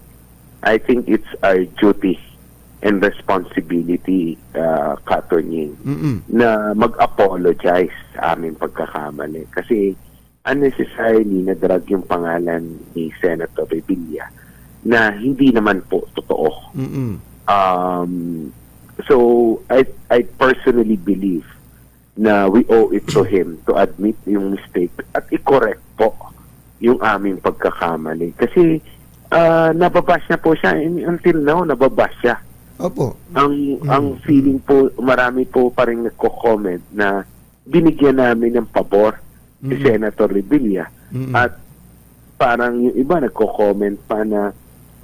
I think it's our duty and responsibility, Katornying, na mag-apologize sa aming pagkakamali. Kasi unnecessarily na-drag yung pangalan ni Senator Revilla na hindi naman po totoo. So, I personally believe na we owe it to him to admit yung mistake at i-correct po yung aming pagkakamali. Kasi nababash na po siya. Until now, nababash siya. Opo. Ang feeling po, marami po pa rin nagko-comment na binigyan namin ng pabor si Senator Revilla. At parang yung iba nagko-comment pa na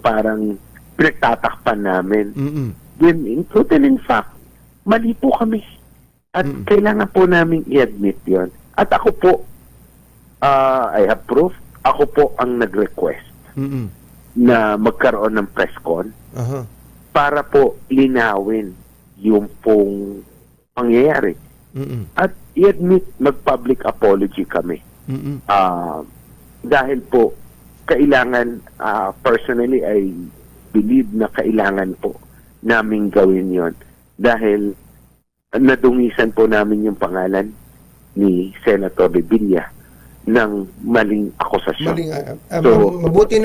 parang pinagtatakpan namin. When in total in fact, mali po kami. At kailangan po namin i-admit yon. At ako po, I have proof, ako po ang nag-request na magkaroon ng press con para po linawin yung pong pangyayari. At i-admit, mag-public apology kami. Dahil po, kailangan, personally, I believe na kailangan po namin gawin yon dahil nadungisan po namin yung pangalan ni Senator Revilla ng maling akusasyon.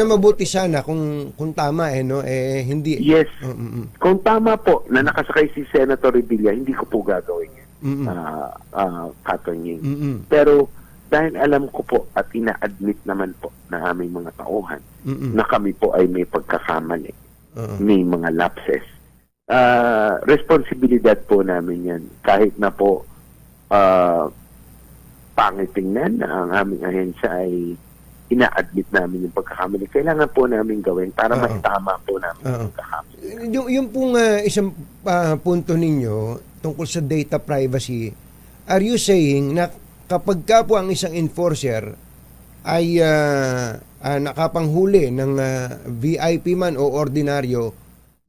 Mabuti sana kung tama hindi. Yes. Kung tama po na nakasakay si Senator Revilla, hindi ko po gagawin yan. Katonying. Pero dahil alam ko po at ina-admit naman po na aming mga tauhan na kami po ay may pagkakamali, may mga lapses. Responsibilidad po namin yan. Kahit na po pangit tingnan na ang aming ahensya ay ina-admit namin yung pagkakamali. Kailangan po namin gawin para maitama po namin yung pagkakamali. Yung pong isang punto ninyo tungkol sa data privacy, are you saying na kapag ka po ang isang enforcer ay nakapanghuli ng VIP man o ordinaryo,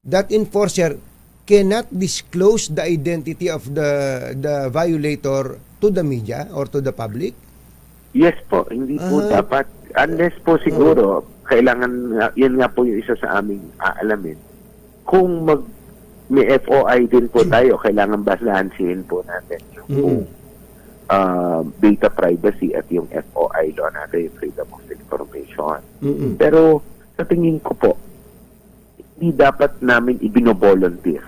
that enforcer cannot disclose the identity of the violator to the media or to the public? Yes po, hindi po dapat. Unless po siguro, kailangan, yan nga po yung isa sa aming aalamin. Kung may FOI din po tayo. Kailangan balansehin po natin yung data privacy at yung FOI law natin, yung Freedom of Information. Pero sa tingin ko po, hindi dapat namin ibino-volunteer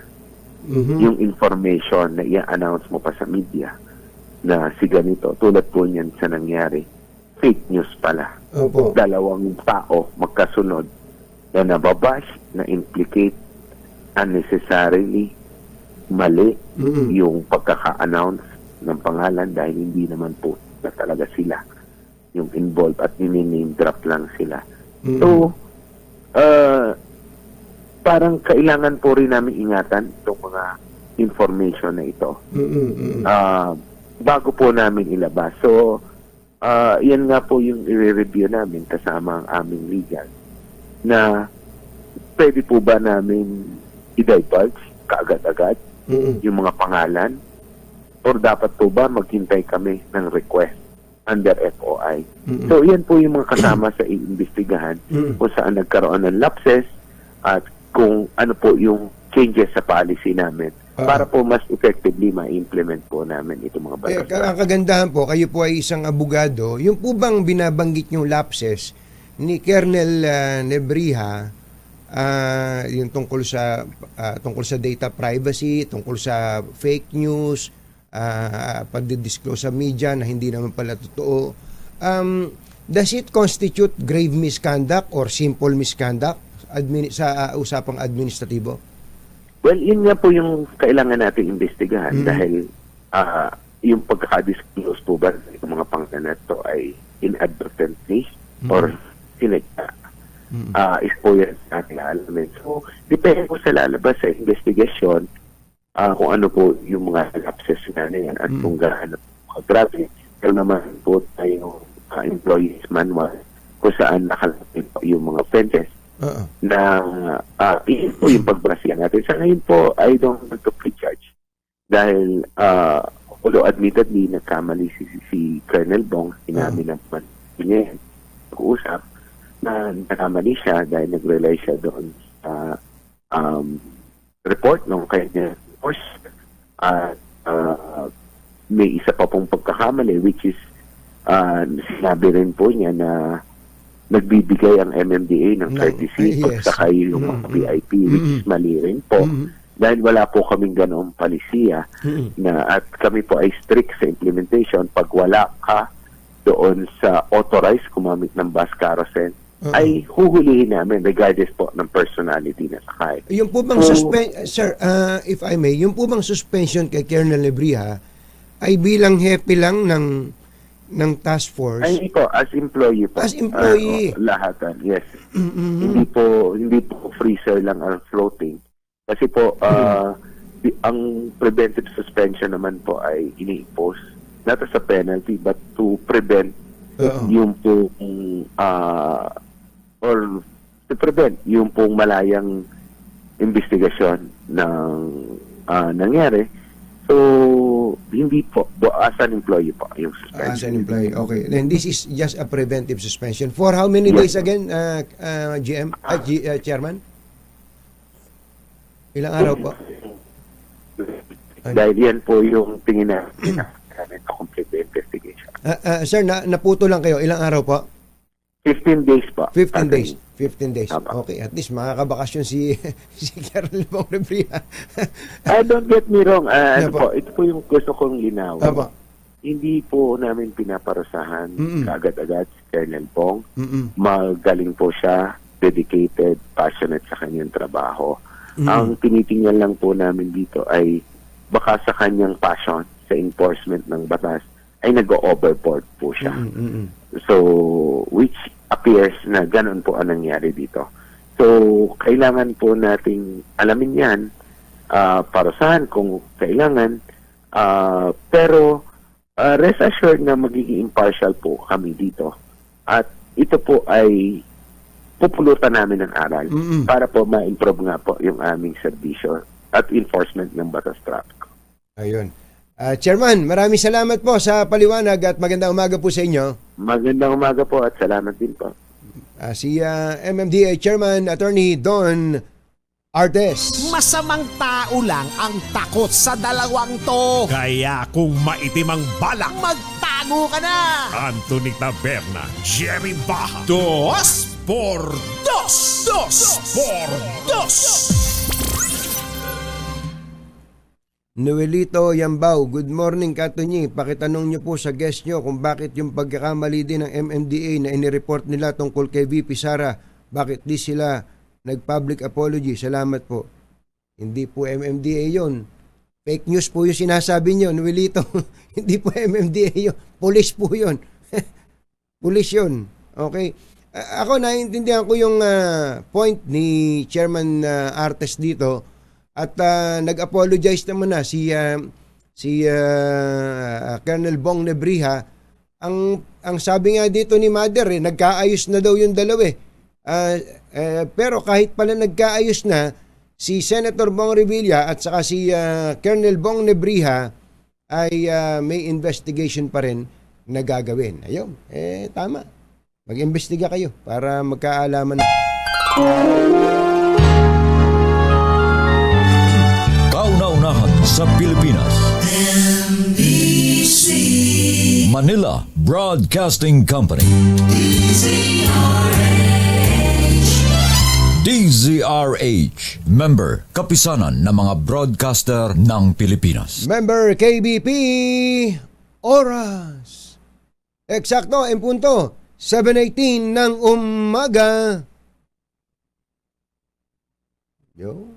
yung information na i-announce mo pa sa media na si ganito. Tulad po niyan sa nangyari, fake news pala. Opo. Dalawang tao magkasunod na nababash, na implicate unnecessarily mali yung pagkaka-announce ng pangalan dahil hindi naman po na talaga sila yung involved at name drop lang sila. So, parang kailangan po rin namin ingatan itong mga information na ito bago po namin ilabas. So, yan nga po yung i-review namin kasama ang aming legal na pwede po ba namin i-divulge kaagad-agad yung mga pangalan or dapat po ba maghintay kami ng request under FOI. So, yan po yung mga kasama sa iimbestigahan kung saan nagkaroon ng lapses at kung ano po yung changes sa policy namin para po mas effectively ma-implement po namin itong mga batas. Ang kagandahan po, kayo po ay isang abogado. Yung po bang binabanggit yung lapses ni Colonel Nebriha, yung tungkol sa data privacy, tungkol sa fake news, pagdidisclose sa media na hindi naman pala totoo, does it constitute grave misconduct or simple misconduct sa usapang administratibo? Well, yun nga po yung kailangan natin imbestigahan dahil yung pagkaka-disclose po ba ng mga pangalan to ay inadvertently or sinadya is po yan sa ating alamin. So, depende po sa lalabas sa investigation kung ano po yung mga lapses na yan at kung gaano grabe. Pero naman po tayo employees manual kung saan nakalapit po yung mga offenses na yun po yung pagbasihan natin. Sa ngayon po, I don't want to prejudge dahil although admittedly nagkamali si Colonel Bong, sinabi naman niya yan, nag-uusap na nagkamali siya dahil nag-rely siya doon sa report ng kanya course may isa pa pong pagkakamali which is sinabi rin po niya na nagbibigay ang MMDA ng courtesy saka yung mga VIP which is mali rin po dahil wala po kaming ganoong palisiya na at kami po ay strict sa implementation. Pag wala ka doon sa authorized gumamit ng bus carousel ay huhulihin namin regardless po ng personality na sakay. Yung po bang sir, if I may, yung po bang suspension kay Colonel Nebriha ay bilang hepe lang ng task force? Ay po, as employee po. As employee. Lahatan, yes. Hindi po freezer lang ang floating. Kasi po, ang preventive suspension naman po ay ini-impose not as a penalty but to prevent yung po or to prevent yung pong malayang investigasyon ng nangyari. So, hindi po, as an employee po, yung suspension. As an employee, okay. Then this is just a preventive suspension. For how many days again, Chairman? Ilang araw po? Dahil yan po yung tingin natin na complete the investigation. Sir, naputo lang kayo. Ilang araw po? 15 days po. 15 days. 15 days. Apa. Okay, at least makakabakasyon si Colonel Bong Nebriha. Don't get me wrong. Ito po yung gusto kong linawin. Apa. Hindi po namin pinaparusahan kaagad-agad si Colonel Bong. Magaling po siya, dedicated, passionate sa kanyang trabaho. Ang tinitingnan lang po namin dito ay baka sa kanyang passion sa enforcement ng batas ay nag-overboard po siya. So, which appears na ganun po ang nangyari dito. So, kailangan po nating alamin yan, parusahan kung kailangan, pero rest assured na magiging impartial po kami dito. At ito po ay pupulutan namin ng aral para po ma-improve nga po yung aming serbisyo at enforcement ng batas trapiko. Ayun. Chairman, maraming salamat po sa paliwanag at magandang umaga po sa inyo. Magandang umaga po at salamat din po. Si MMDA Chairman Attorney Don Artes. Masamang tao lang ang takot sa dalawang to. Kaya kung maitim ang balak, magtago ka na. Anthony Taberna, Jerry Baha. 2 por 2. 2 por 2. Noelito Yambao, good morning Katunyi. Pakitanong niyo po sa guest niyo kung bakit yung pagkakamali din ng MMDA na inireport nila tungkol kay VP Sara, bakit di sila nag-public apology. Salamat po. Hindi po MMDA yon. Fake news po yung sinasabi nyo, Noelito. Hindi po MMDA yun. Police po yun. Police yun. Okay. Ako naiintindihan ko yung point ni Chairman Artes dito at nag-apologize naman na si Colonel Bong Nebriha. Ang sabi nga dito ni Mother, nagkaayos na daw yung dalawa pero kahit pala nagkaayos na, si Senator Bong Revilla at saka si Colonel Bong Nebriha ay may investigation pa rin na gagawin. Ayun, tama. Mag-imbestiga kayo para magkaalaman. Kauna-unahan sa Pilipinas. NBC Manila Broadcasting Company. DZRH, member, kapisanan ng mga broadcaster ng Pilipinas. Member KBP, oras. Eksakto, en punto, 7:18 ng umaga. Yo.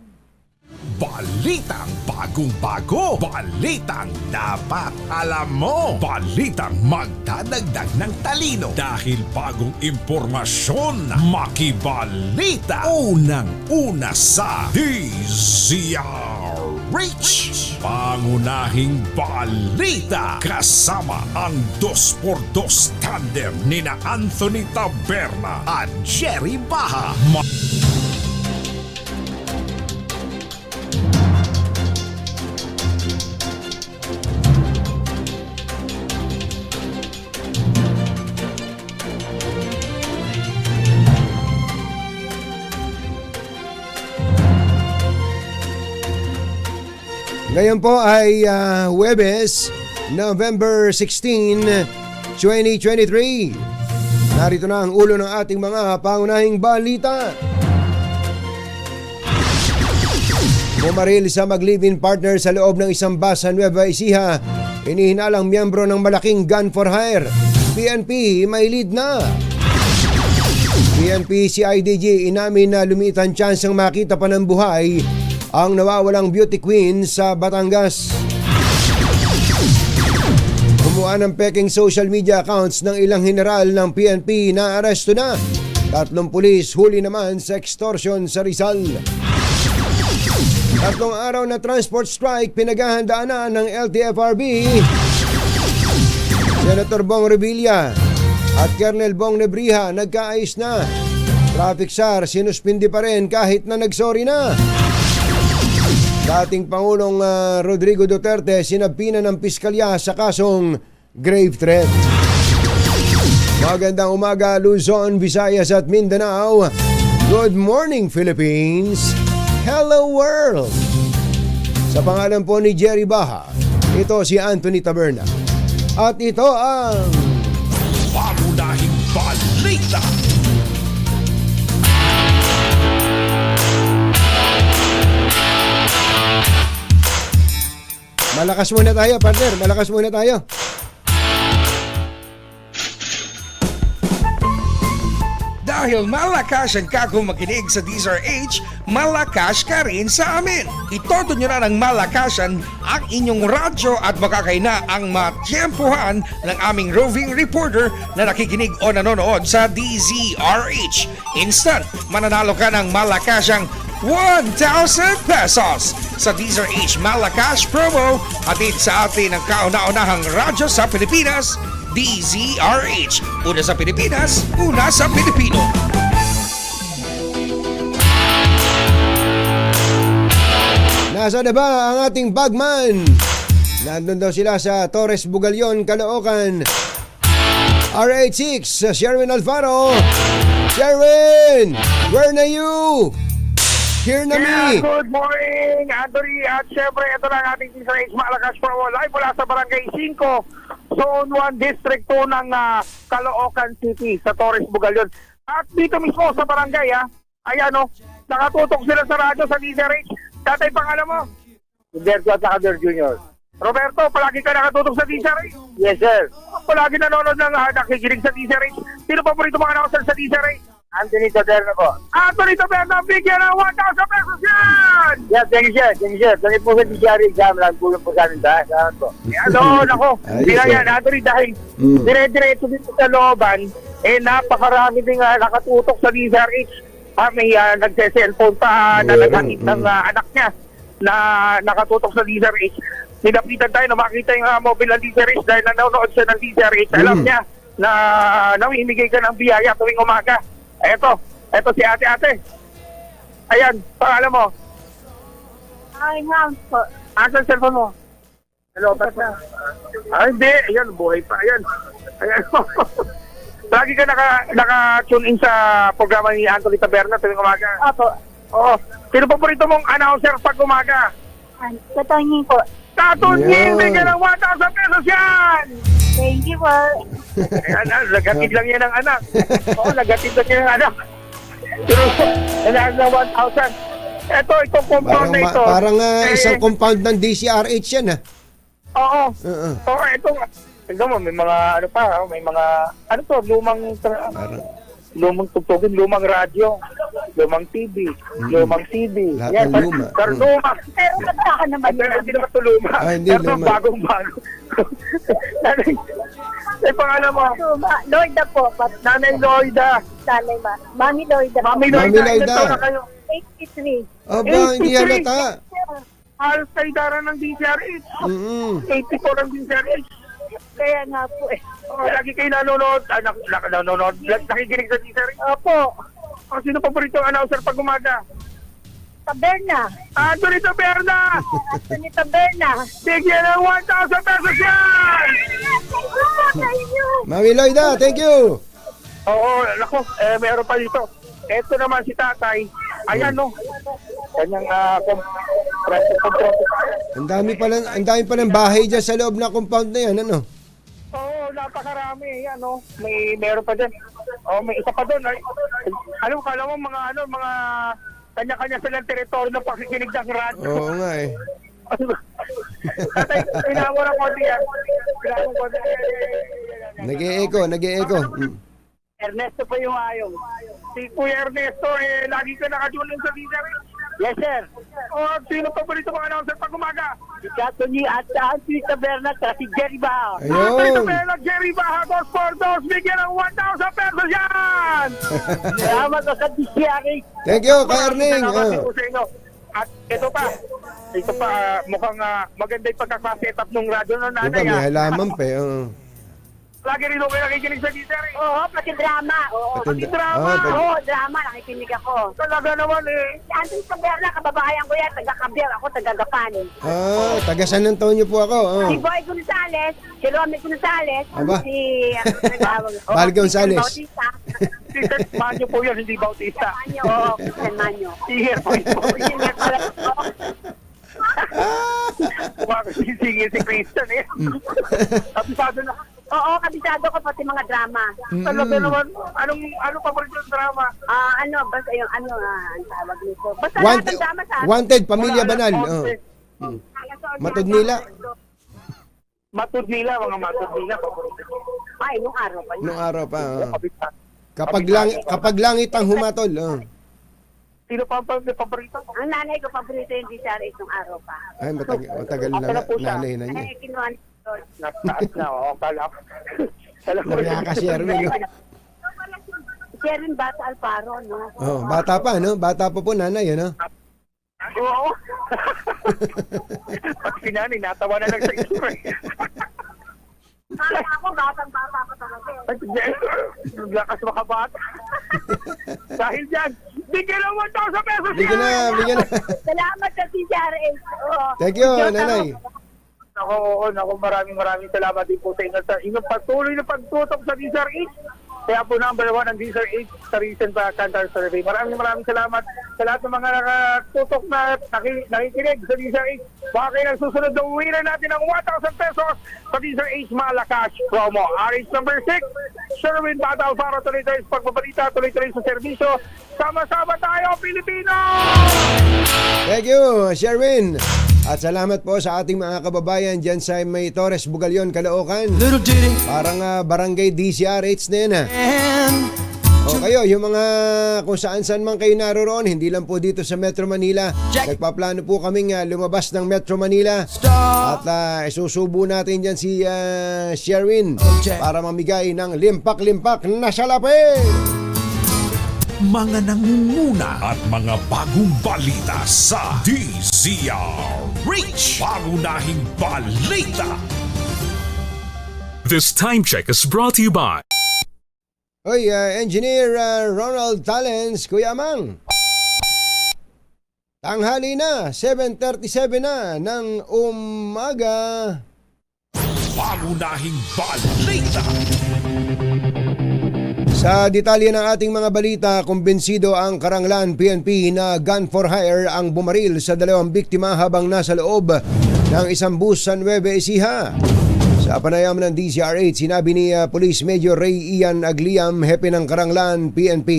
Balitang bagong-bago. Balitang dapat alam mo. Balitang magdadagdag ng talino. Dahil bagong impormasyon. Makibalita. Unang-una sa DZRH. Pangunahing balita. Kasama ang 2x2 tandem nina Anthony Taberna at Jerry Baha. Ngayon po ay Huwebes, November 16, 2023. Narito na ang ulo ng ating mga pangunahing balita. Bumaril sa mag-live-in partner sa loob ng isang bus sa Nueva Ecija. Inihinalang miyembro ng malaking gun for hire. PNP may lead na. PNP CIDG inamin na lumiit ang tsansang makita pa ng buhay ang nawawalang beauty queen sa Batangas. Kumuha ng peking social media accounts ng ilang general ng PNP na aresto na. 3 pulis huli naman sa extortion sa Rizal. 3 araw na transport strike pinaghahandaan na ng LTFRB. Senator Bong Revilla at Colonel Bong Nebriha nagkaayos na. Traffic SAR sinuspindi pa rin kahit na nagsorry na. Dating Pangulong Rodrigo Duterte sinabina ng piskalya sa kasong grave threat. Magandang umaga Luzon, Visayas at Mindanao. Good morning Philippines. Hello world. Sa pangalan po ni Jerry Baha, ito si Anthony Taberna. At ito ang Pangunahing balita. Malakas muna tayo, partner. Malakas muna tayo. Dahil malakas ang kako makinig sa DZRH, malakas ka rin sa amin. Itodo nyo na ng malakasan ang inyong radyo at makakay na ang matyempuhan ng aming roving reporter na nakikinig o nanonood sa DZRH. Instant, mananalo ka ng malakasang 1,000 pesos sa DZRH Malakas promo, hatid sa atin ang kauna-unahang radyo sa Pilipinas, DZRH. Una sa Pilipinas, una sa Pilipino. Nasa na ba ang ating bagman? Nandun daw sila sa Torres Bugalyon, Caloocan. RH6, Sherwin Alfaro. Sherwin, where na you? Hear na me! Good morning, Anthony. At syempre, ito lang ating T-Race Malakas Promo live mula sa Barangay 5, Zone 1, District 2 ng Caloocan City sa Torres, Bugalyon. At dito mismo sa barangay, ayan nakatutok sila sa radyo sa T-Race. Tatay, pangalan mo? Roberto at Sakader Jr. Roberto, palagi ka nakatutok sa T-Race? Yes, sir. Palagi nanonood ng nakikinig sa T-Race. Sino paborito mga announcer sa T-Race? Anthony Taberna po. Anthony Taberna, bigyan ng 1,000 pesos yan! Yes, thank you, sir. Thank you, sir. Thank you po sa DCR exam. Nagpulong po sa amin dahil. Salamat po. Nako. Hindi Ayos, yan, Anthony, dahil dire-diretso dito sa looban, napakarami din nakatutok sa DZRH. May nagse-cellphone pa na naghatid ng anak niya na nakatutok sa DZRH. Nilapitan tayo na makita yung mobile ng DZRH dahil nanonood siya ng DZRH. Alam niya na namimigay ka ng biyaya tuwing umaga. Eto si ate. Ayan, pangalan mo? Ay, ma'am po. Asan cellphone mo? Hello, hindi. Ayan, buhay pa. Ayan. Lagi ka naka-tune in sa programa ni Anthony Taberna tuwing umaga. Opo. Oo. Sino paborito mong announcer pag umaga? Katongin po. Katongin! Bigyan ng 1,000 pesos yan! Thank you po. Ayan, lagatid lang yan ng anak. Oo, lagatid lang yan ng anak. Pero, kailangan ng 1,000. Itong compound na ito. Parang isang compound ng DCRH yan, Oo. Oo, ito. Tignan mo, may mga may mga, lumang tugtugin, lumang radyo, lumang TV, lumang CD. Lahat ng luma. Luma. Pero kataka naman yun. Hindi naman ito luma. Hindi Pero luma. bagong-bago. Ay, pangalan mo? Lloyda po. Nanay Lloyda. Mami Lloyda. Mami Mami Lloyda. Lloyda. Ilan taon na kayo? 83. Aba, hindi halata. Halos kayo dara ng DCRH. 84 ang DCRH. Kaya nga po Lagi kayo nanonood. Nanonood. Nakikinig sa DCRH. Opo. Sino paborito ang announcer pag umaga? Taberna. Anthony Taberna! Anthony Taberna. Bigyan ng 1,000 pesos yan! Mami Lloyda, thank you! Oo, nako, meron pa dito. Ito naman si tatay. Ayan, kanyang Ang dami palang bahay dyan sa loob ng compound na yan, ano? Oo, napakarami. Yan, meron pa dyan. May isa pa doon. Kala mo mga kanya-kanya silang teritoryo ng pakikinig ng radyo. Oo nga Tatay, kailangan ng konti yan. Nag-e-echo. Ernesto po yung ayong. Si Kuya Ernesto, lagi ka nakatulong sa DJ. Yes, sir. Sino paborito mga announcer pag umaga? Si Katony at Anthony Taberna at si Jerry Baha. Anthony Taberna, Jerry Baha, 2 for 2. Bigyan ng 1,000 pesos yan! Salamat sa DCRH. Thank you, Kay Erning. Salamat po sa inyo. At ito pa, mukhang maganda yung pagkakasetup ng radyo ng Diba, nanay. may halaman pa. Lagi rin ako nakikinig sa DJ. Oo, pati drama. Drama, nakikinig ako. Talaga naman Si Anthony Taberna, kababayan ko yan. Taga-Cabiar, ako taga-Gapanin. Taga San Antonio po ako. Si Boy Gonzales, si Romy Gonzales, Aba. si Bal Gonzales. Bautista. Si Manyo po yan, hindi Bautista. Manyo, oo, Christian Manyo. Sige po. Sisingin si Christian Kabisado na. Oo, kabisado ko pati mga drama. Talaga naman, anong paborito ng drama? Basta yung ang tawag nito. Basta lahat ng drama sa atin. Wanted, Pamilya Banal. Matod nila. Mga matod nila. Ay, nung araw pa. Nung araw pa. Kapag langit ang humatol. Sino pa ang paborito? Ang nanay ko paborito yung DCRH nung araw pa. Ay, matagal na nanay na niya. Ay, kinuha ni Nataas na, kala ko. Nakaka-share mo. Share rin bata Alparo, no? Bata pa, no? Bata pa po nanay, ano? Oo. Pati si nanay, natawa na lang sa isip. Ako, batang-bata ko talaga. Lakas makabata. Dahil dyan, bigyan ng 1,000 pesos yan! Bigyan na. Salamat sa DCRH. Thank you, nanay. Naku, maraming salamat din po sa inyo sa inyong patuloy na pagtutok sa DCRH. Kaya po number 1 ang Diesel 8 sa recent Kantar survey. Maraming salamat sa lahat ng mga nakatutok na nakikinig sa Diesel 8. Baka kayo nagsusunod ng winner natin ng 1,000 pesos sa Diesel 8 Malacash promo. RH number 6, Sherwin Bata Alfaro, tuloy-tuloy sa pagbabalita, tuloy-tuloy sa serbisyo. Sama-sama tayo, Pilipino! Thank you, Sherwin. At salamat po sa ating mga kababayan dyan sa may Torres, Bugalyon, Caloocan. Parang barangay DCRH na yan O kayo, yung mga kung saan-saan man kayo naroroon, hindi lang po dito sa Metro Manila. Nagpaplano po kaming lumabas ng Metro Manila. At isusubo natin dyan si Sherwin para mamigay ng limpak-limpak na salapi. Mga nangunguna at mga bagong balita sa DZRH. Pangunahing balita. This time check is brought to you by Hoy, Engineer Ronald Talens, Kuya Mang. Tanghali na, 7:37 na ng umaga. Pangunahing balita. Sa detalye ng ating mga balita, kumbinsido ang Karanglan PNP na gun for hire ang bumaril sa 2 biktima habang nasa loob ng isang bus sa Nueva Ecija. Sa panayam ng DZRH, sinabi ni Police Major Ray Ian Agliam, hepe ng Karanglan PNP,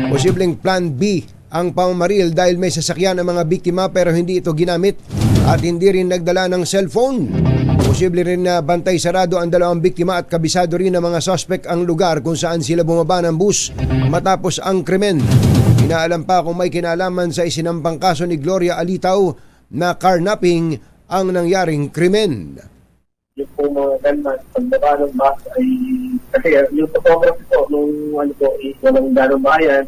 posibleng Plan B ang pamamaril dahil may sasakyan ang mga biktima pero hindi ito ginamit at hindi rin nagdala ng cellphone. Posible rin na bantay sarado ang 2 biktima at kabisado rin ng mga suspect ang lugar kung saan sila bumaba ng bus matapos ang krimen. Inaalam pa kung may kinalaman sa isinampang kaso ni Gloria Alitaw na carnapping ang nangyaring krimen. Yung po mga gunman, pagbaba ng bus ay, kasi yung photography po, nung walang ganong bayan,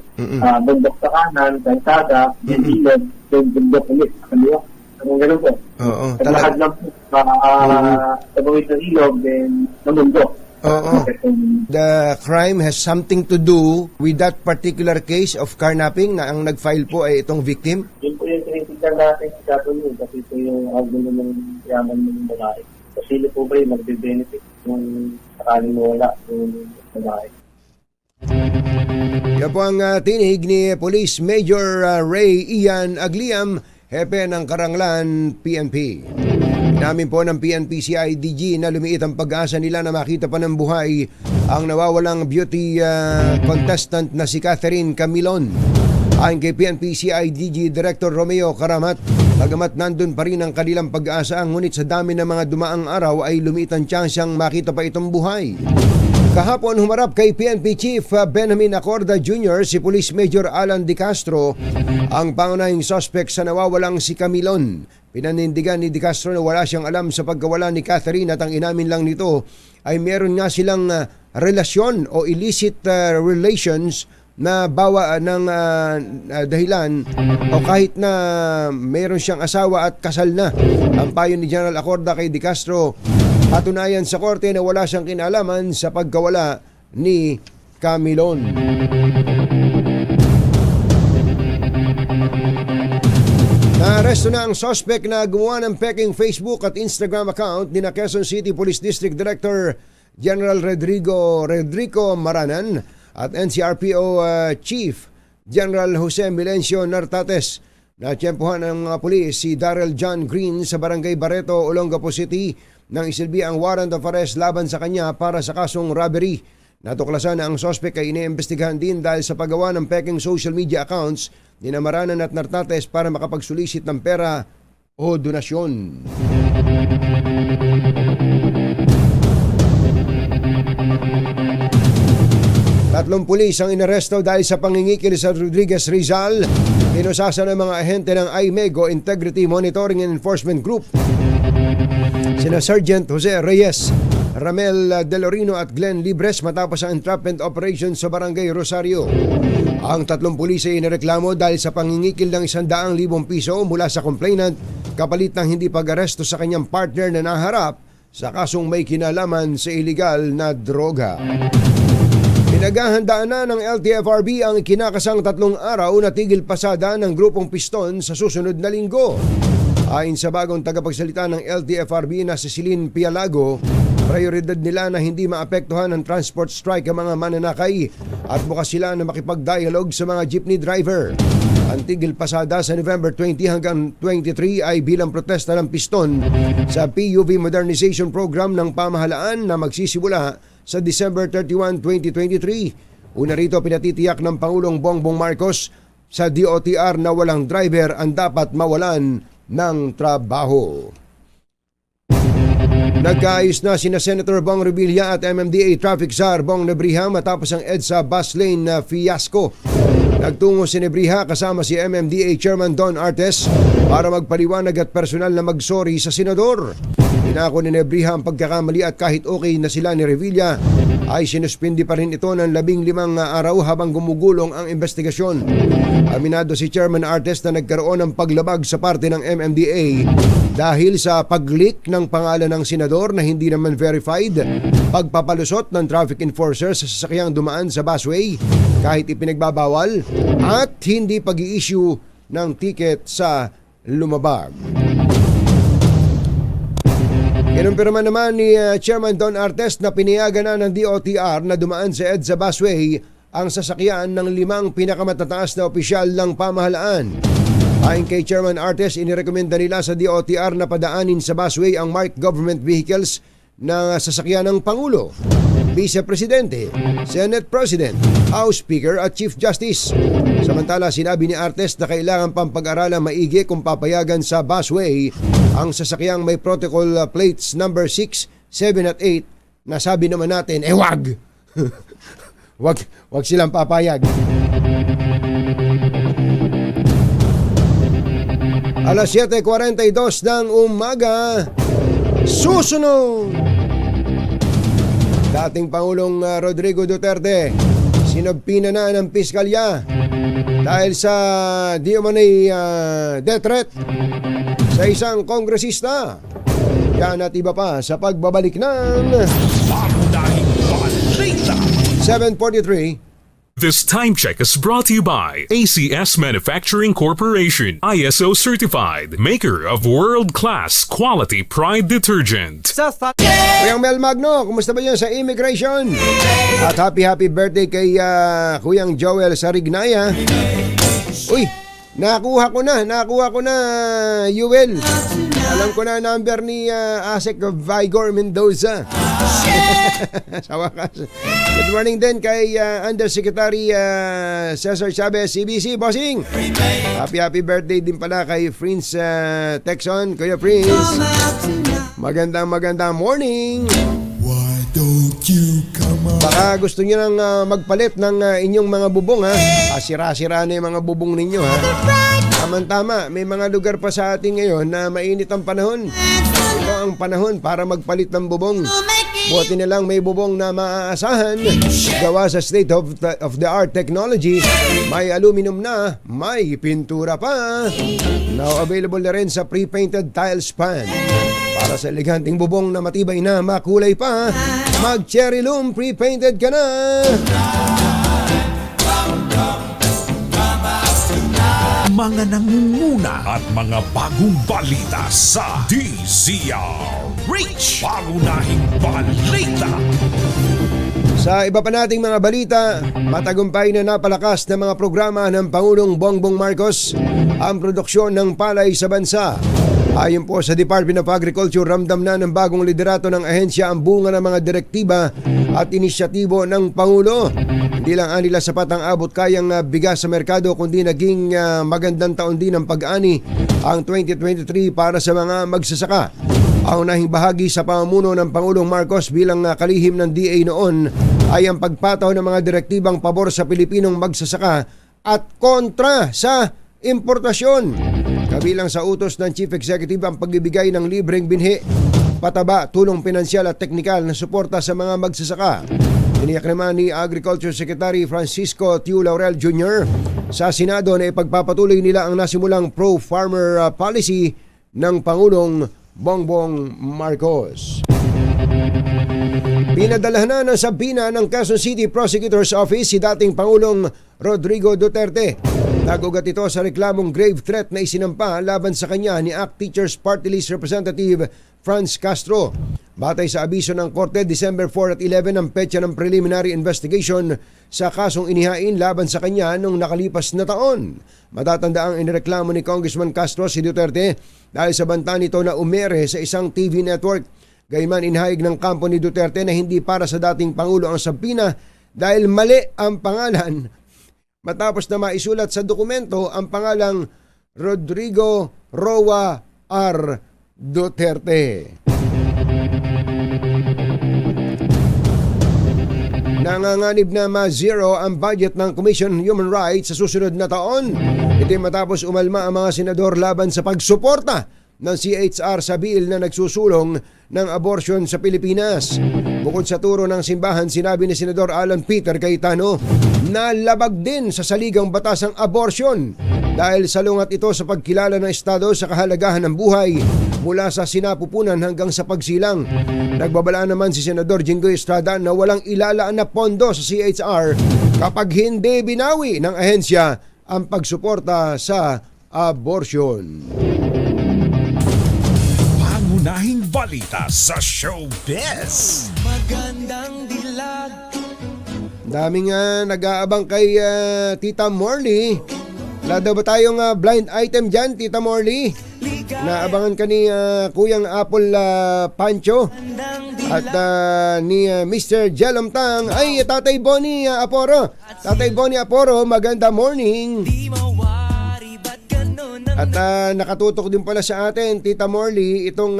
bundok sa kanan, kalsada, yung ilog, yung bundok ulit, ang ganun po. Oo, sa lahat ng sa bawit ng ilog, then namundok. Oo. The crime has something to do with that particular case of carnapping na ang nag-file po ay itong victim? Yun po yung tinitignan natin sa Catholic kasi ito yung argument ng yaman ng babae. Kasi sila po ba yung magbe-benefit kung sakaling wala yung babae. Yan po ang tinig ni Police Major Ray Ian Agliam, hepe ng Karanglan PNP. Inamin po ng PNP CIDG na lumiit ang pag-asa nila na makita pa ng buhay ang nawawalang beauty contestant na si Catherine Camilon. Ayon kay PNP CIDG Director Romeo Karamat, bagamat nandun pa rin ang kanilang pag-asa, ngunit sa dami ng mga dumaang araw ay lumiit ang tsansang makita pa itong buhay. Kahapon humarap kay PNP Chief Benjamin Acorda Jr. si Police Major Alan De Castro, ang pangunahing suspect sa nawawalang si Camilon. Pinanindigan ni De Castro na wala siyang alam sa pagkawala ni Catherine at ang inamin lang nito ay meron nga silang relasyon o illicit relations na bawa ng dahilan o kahit na meron siyang asawa at kasal na. Ang payo ni General Acorda kay De Castro, patunayan sa korte na wala siyang kinalaman sa pagkawala ni Camilon. Naaresto na ang suspect na gumawa ng peking Facebook at Instagram account ni Quezon City Police District Director General Rodrigo Maranan at NCRPO Chief General Jose Milencio Nartates. Natsyempohan ng mga pulis si Darrell John Green sa Barangay Barreto, Olongapo City nang isilbi ang warrant of arrest laban sa kanya para sa kasong robbery. Natuklasan na ang suspect ay iniimbestigahan din dahil sa paggawa ng peking social media accounts ni Maranan at Nartates para makapagsulisit ng pera o donasyon. Tatlong pulis ang inaresto dahil sa pangingikil sa Rodriguez Rizal. Inusasa ng mga ahente ng IMEG o Integrity Monitoring and Enforcement Group. Sina Sergeant Jose Reyes, Ramel Delorino at Glenn Libres matapos ang entrapment operation sa Barangay Rosario. Ang tatlong pulis ay inireklamo dahil sa pangingikil ng 100,000 piso mula sa complainant kapalit ng hindi pag-aresto sa kanyang partner na naharap sa kasong may kinalaman sa iligal na droga. Pinaghahandaan na ng LTFRB ang kinakasang 3 araw na tigil pasada ng grupong Piston sa susunod na linggo. Ayon sa bagong tagapagsalita ng LTFRB na si Celine Pialago, Prioridad nila na hindi maapektuhan ng transport strike ang mga mananakay at bukas sila na makipag-dialogue sa mga jeepney driver. Ang tigil pasada sa November 20 hanggang 23 ay bilang protesta ng piston sa PUV Modernization Program ng pamahalaan na magsisimula sa December 31, 2023. Una rito pinatitiyak ng Pangulong Bongbong Marcos sa DOTR na walang driver ang dapat mawalan ng trabaho. Nagkaayos na sina Senator Bong Revilla at MMDA Traffic Czar Bong Nebriha matapos ang EDSA bus lane na fiasco. Nagtungo si Nebriha kasama si MMDA Chairman Don Artes para magpaliwanag at personal na magsorry sa senador. Inako ni Nebriha ang pagkakamali at kahit okay na sila ni Revilla ay sinuspindi pa rin ito ng 15 araw habang gumugulong ang investigasyon. Aminado si Chairman Artes na nagkaroon ng paglabag sa parte ng MMDA dahil sa pag-leak ng pangalan ng senador na hindi naman verified, pagpapalusot ng traffic enforcer sa sasakyang dumaan sa busway kahit ipinagbabawal, at hindi pag-i-issue ng ticket sa lumabag. Kinumpirma naman ni Chairman Don Artes na pinayagan na ng DOTR na dumaan sa EDSA busway ang sasakyan ng 5 pinakamatataas na opisyal ng pamahalaan. Ayon kay Chairman Artes, inirekomenda nila sa DOTR na padaanin sa busway ang marked government vehicles na sasakyan ng Pangulo, Vice Presidente, Senate President, House Speaker at Chief Justice. Samantala, sinabi ni Artes na kailangan pang pag-aralan maigi kung papayagan sa busway ang sasakyang may protocol plates number 6, 7 at 8 na sabi naman natin, wag! wag silang papayag. Alas 7:42 ng umaga, susunod! Dating Pangulong Rodrigo Duterte, sinagpina na ng piskalya dahil sa di umano'y death threat sa isang kongresista. Yan at iba pa sa pagbabalik ng 7:43. This time check is brought to you by ACS Manufacturing Corporation, ISO certified, maker of world-class quality Pride detergent. Kuyang Mel Magno, kumusta ba yan sa immigration? At happy birthday kay Kuyang Joel Sarignaya. Uy, nakuha ko na, Yuel. Alam ko na number ni Asek Vigor Mendoza. Sa wakas. Good morning din kay Undersecretary Cesar Chavez, CBC, bossing. Happy birthday din pala kay Prince Texon, Kuya Prince. Magandang morning. Baka gusto niyo nang magpalit ng inyong mga bubong, ha? Sira-sira na yung mga bubong ninyo, ha? Tama, may mga lugar pa sa atin ngayon na mainit ang panahon. Ito ang panahon para magpalit ng bubong. Buti na lang may bubong na maaasahan, gawa sa state of the art technology. May aluminum na, may pintura pa. Now available na rin sa pre-painted tile span. Para sa eleganting bubong na matibay na, makulay pa, mag-cherry loom pre-painted ka na. Mga nangunguna at mga bagong balita sa DZRH. Pangunahing balita. Sa iba pa nating mga balita, matagumpay na napalakas ng mga programa ng Pangulong Bongbong Marcos ang produksyon ng palay sa bansa. Ayon po sa Department of Agriculture, ramdam na ng bagong liderato ng ahensya ang bunga ng mga direktiba at inisyatibo ng Pangulo. Hindi lang nila sapat ang abot kayang bigas sa merkado, kundi naging magandang taon din ng pag-ani ang 2023 para sa mga magsasaka. Ang unahing bahagi sa pamumuno ng Pangulong Marcos bilang kalihim ng DA noon ay ang pagpataw ng mga direktibang pabor sa Pilipinong magsasaka at kontra sa importasyon. Kabilang sa utos ng Chief Executive ang pagbibigay ng libreng binhi, pataba, tulong pinansyal at teknikal na suporta sa mga magsasaka. Tiniyak naman ni Agriculture Secretary Francisco Tiu Laurel Jr. sa Senado na ipagpapatuloy nila ang nasimulang pro-farmer policy ng Pangulong Bongbong Marcos. Pinadalahan na ng sabina ng Quezon City Prosecutor's Office si dating Pangulong Rodrigo Duterte. Nagugat ito sa reklamong grave threat na isinampa laban sa kanya ni ACT Teachers Party List Representative Franz Castro. Batay sa abiso ng Korte, December 4 at 11 ang petsa ng preliminary investigation sa kasong inihain laban sa kanya noong nakalipas na taon. Matatanda ang inireklamo ni Congressman Castro si Duterte dahil sa banta nito na umere sa isang TV network. Gayman inihayag ng kampo ni Duterte na hindi para sa dating Pangulo ang sabina dahil mali ang pangalan. Matapos na maisulat sa dokumento ang pangalang Rodrigo Roa R. Duterte. Nanganganib na ma-zero ang budget ng Commission on Human Rights sa susunod na taon. Ito matapos umalma ang mga senador laban sa pagsuporta ng CHR sa bill na nagsusulong ng abortion sa Pilipinas. Bukod sa turo ng simbahan, sinabi ni Senador Alan Peter Cayetano na labag din sa saligang batas ang abortion dahil salungat ito sa pagkilala ng Estado sa kahalagahan ng buhay mula sa sinapupunan hanggang sa pagsilang. Nagbabala naman si Senador Jinggoy Estrada na walang ilalaan na pondo sa CHR kapag hindi binawi ng ahensya ang pagsuporta sa abortion. Pangunahing balita sa showbiz. Magandang dilag. Daming nag-aabang kay Tita Morley. Wala daw ba tayong blind item dyan, Tita Morley? Naabangan ka ni Kuyang Apple Pancho at ni Mr. Jelom Tang. Ay, Tatay Bonnie Aporo. Tatay Bonnie Aporo, maganda morning. At nakatutok din pala sa atin, Tita Morley, itong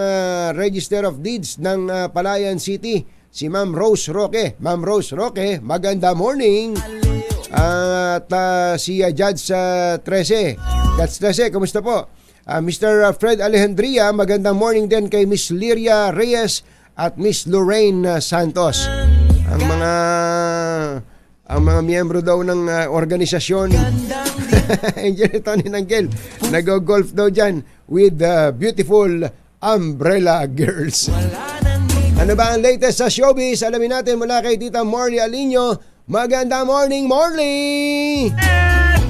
Register of Deeds ng Palayan City, si Ma'am Rose Roque. Ma'am Rose Roque, maganda morning. At si Judge 13. Judge 13, kumusta po? Mr. Fred Alejandria, magandang morning din kay Miss Liria Reyes at Miss Lorraine Santos. Ang mga miyembro daw ng organisasyon Angel Tony Nangel nag-golf daw dyan with beautiful Umbrella Girls. Ano ba ang latest sa showbiz? Alamin natin mula kay Tita Morley Alinio. Magandang morning, Morley!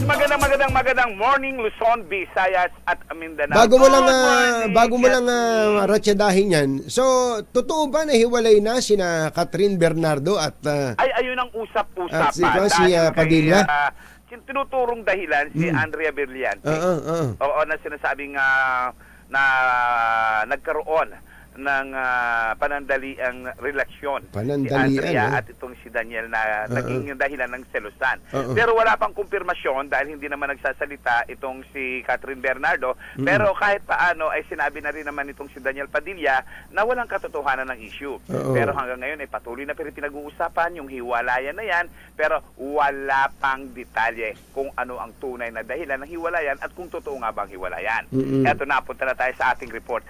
Magandang morning, Luzon, Visayas at Mindanao. Bago mo lang ratyadahin yan. So, totoo ba na hiwalay na sina Catherine Bernardo at ayun ang usap-usapan. Si Padilla? Tinuturong dahilan si Andrea Berliante. Oo, na sinasabing na nagkaroon ng panandaliang relasyon si Andrea at itong si Daniel na naging dahilan ng selusan. Pero wala pang kumpirmasyon dahil hindi naman nagsasalita itong si Catherine Bernardo. Pero kahit paano ay sinabi na rin naman itong si Daniel Padilla na walang katotohanan ng issue. Pero hanggang ngayon ay patuloy na pinag-uusapan yung hiwalayan na yan, pero wala pang detalye kung ano ang tunay na dahilan ng hiwalayan at kung totoo nga bang hiwalayan. Eto na, punta na tayo sa ating report.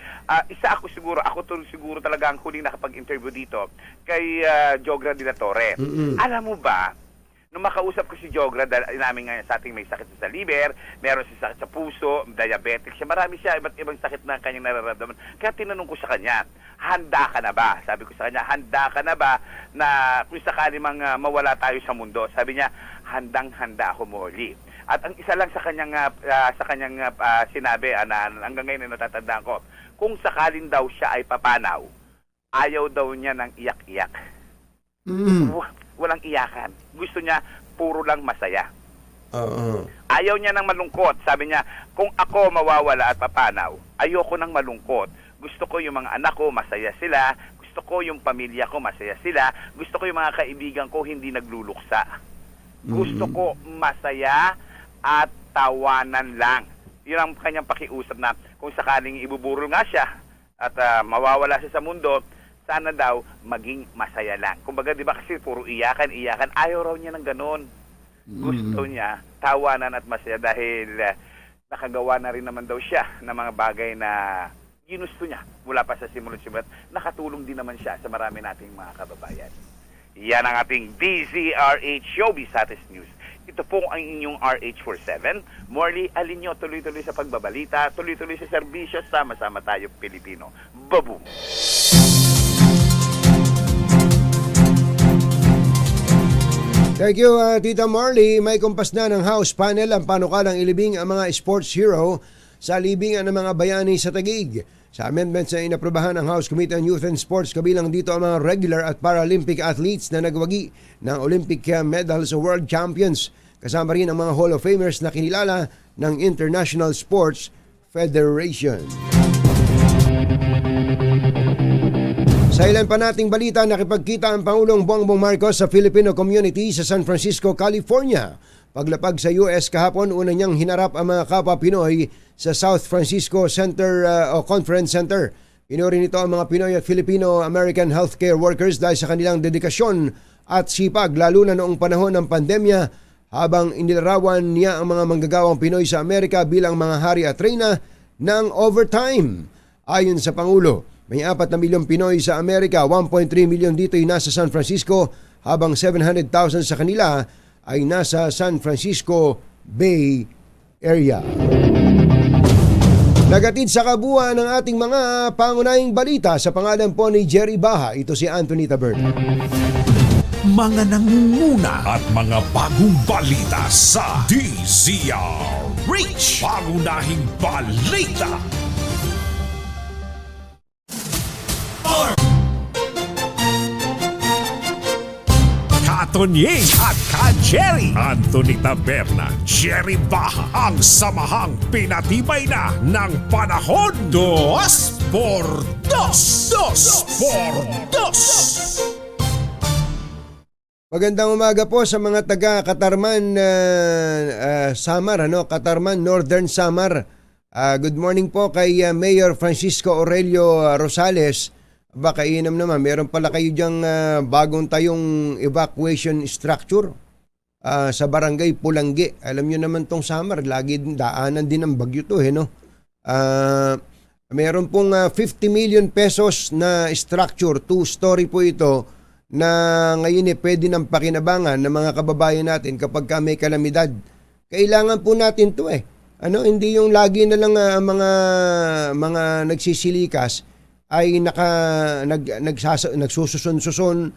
Ako siguro talaga ang huling nakapag-interview dito kay Jogra de la Torre. Alam mo ba, nung makausap ko si Jogra, dahil namin ngayon sa ating may sakit sa liver, meron si sakit sa puso, diabetic siya, marami siya, iba't ibang sakit na kanyang nararamdaman. Kaya tinanong ko sa kanya, handa ka na ba? Sabi ko sa kanya, handa ka na ba na kung sakali mang mawala tayo sa mundo? Sabi niya, handang-handa ako, Molly. At ang isa lang sa kanyang sinabi, hanggang ngayon na natatandaan ko, kung sakalin daw siya ay papanaw, ayaw daw niya ng iyak-iyak. Walang iyakan. Gusto niya puro lang masaya. Ayaw niya ng malungkot. Sabi niya, kung ako mawawala at papanaw, ayoko ng malungkot. Gusto ko yung mga anak ko masaya sila. Gusto ko yung pamilya ko masaya sila. Gusto ko yung mga kaibigan ko hindi nagluluksa. Gusto ko masaya at tawanan lang. Yun ang kanyang pakiusap na kung sakaling ibuburol nga siya at mawawala siya sa mundo, sana daw maging masaya lang. Kumbaga, di ba kasi puro iyakan, ayaw raw niya ng ganon. Gusto niya tawanan at masaya dahil nakagawa na rin naman daw siya ng mga bagay na ginusto niya mula pa sa simula-simulat. Nakatulong din naman siya sa marami nating mga kababayan. Yan ang ating DZRH Showbiz Status News. Ito po ang inyong RH47. Morley Alinio, tuloy-tuloy sa pagbabalita, tuloy-tuloy sa serbisyo, sama-sama tayo Pilipino. Baboom! Thank you, Tita Morley. May kumpas na ng House panel ang panukalang ilibing ang mga sports hero sa libingan ng mga bayani sa Taguig. sa amendments na inaprobahan ng House Committee on Youth and Sports. Kabilang dito ang mga regular at Paralympic athletes na nagwagi ng Olympic medals o World Champions. Kasama rin ang mga Hall of Famers na kinilala ng International Sports Federation. Sa ilan pa nating balita, nakipagkita ang Pangulong Bongbong Marcos sa Filipino community sa San Francisco, California. Paglapag sa US kahapon, una niyang hinarap ang mga kapwa Pinoy sa South Francisco Center o Conference Center. Pinuri nito ang mga Pinoy at Filipino-American healthcare workers dahil sa kanilang dedikasyon at sipag, lalo na noong panahon ng pandemya, habang inilarawan niya ang mga manggagawang Pinoy sa Amerika bilang mga hari at reyna ng overtime. Ayon sa Pangulo, may 4 na milyong Pinoy sa Amerika, 1.3 milyon dito ay nasa San Francisco, habang 700,000 sa kanila ay nasa San Francisco Bay Area. Nagatid sa kabuuan ng ating mga pangunahing balita sa pangalan po ni Jerry Baha. Ito si Anthony Taberna. Mga nangunguna at mga bagong balita sa DZRH. Pangunahing balita. Katonying at Ka-Jerry, Anthony Taberna, Jerry Baha, ang samahang pinatibay na ng panahon. 2x2. 2x2. Magandang umaga po sa mga taga Katarman Samar, Katarman Northern Samar. Good morning po kay Mayor Francisco Aurelio Rosales. Baka inam naman, meron pala kayo diyang bagong tayong evacuation structure sa barangay Pulangge. Alam nyo naman tong Samar, lagi daanan din ang bagyo to, meron pong 50 million pesos na structure, 2-story po ito, na ngayon pwede ng pakinabangan ng mga kababayan natin kapag may kalamidad. Kailangan po natin to hindi yung lagi na lang mga nagsisilikas ay nagsususon-suson,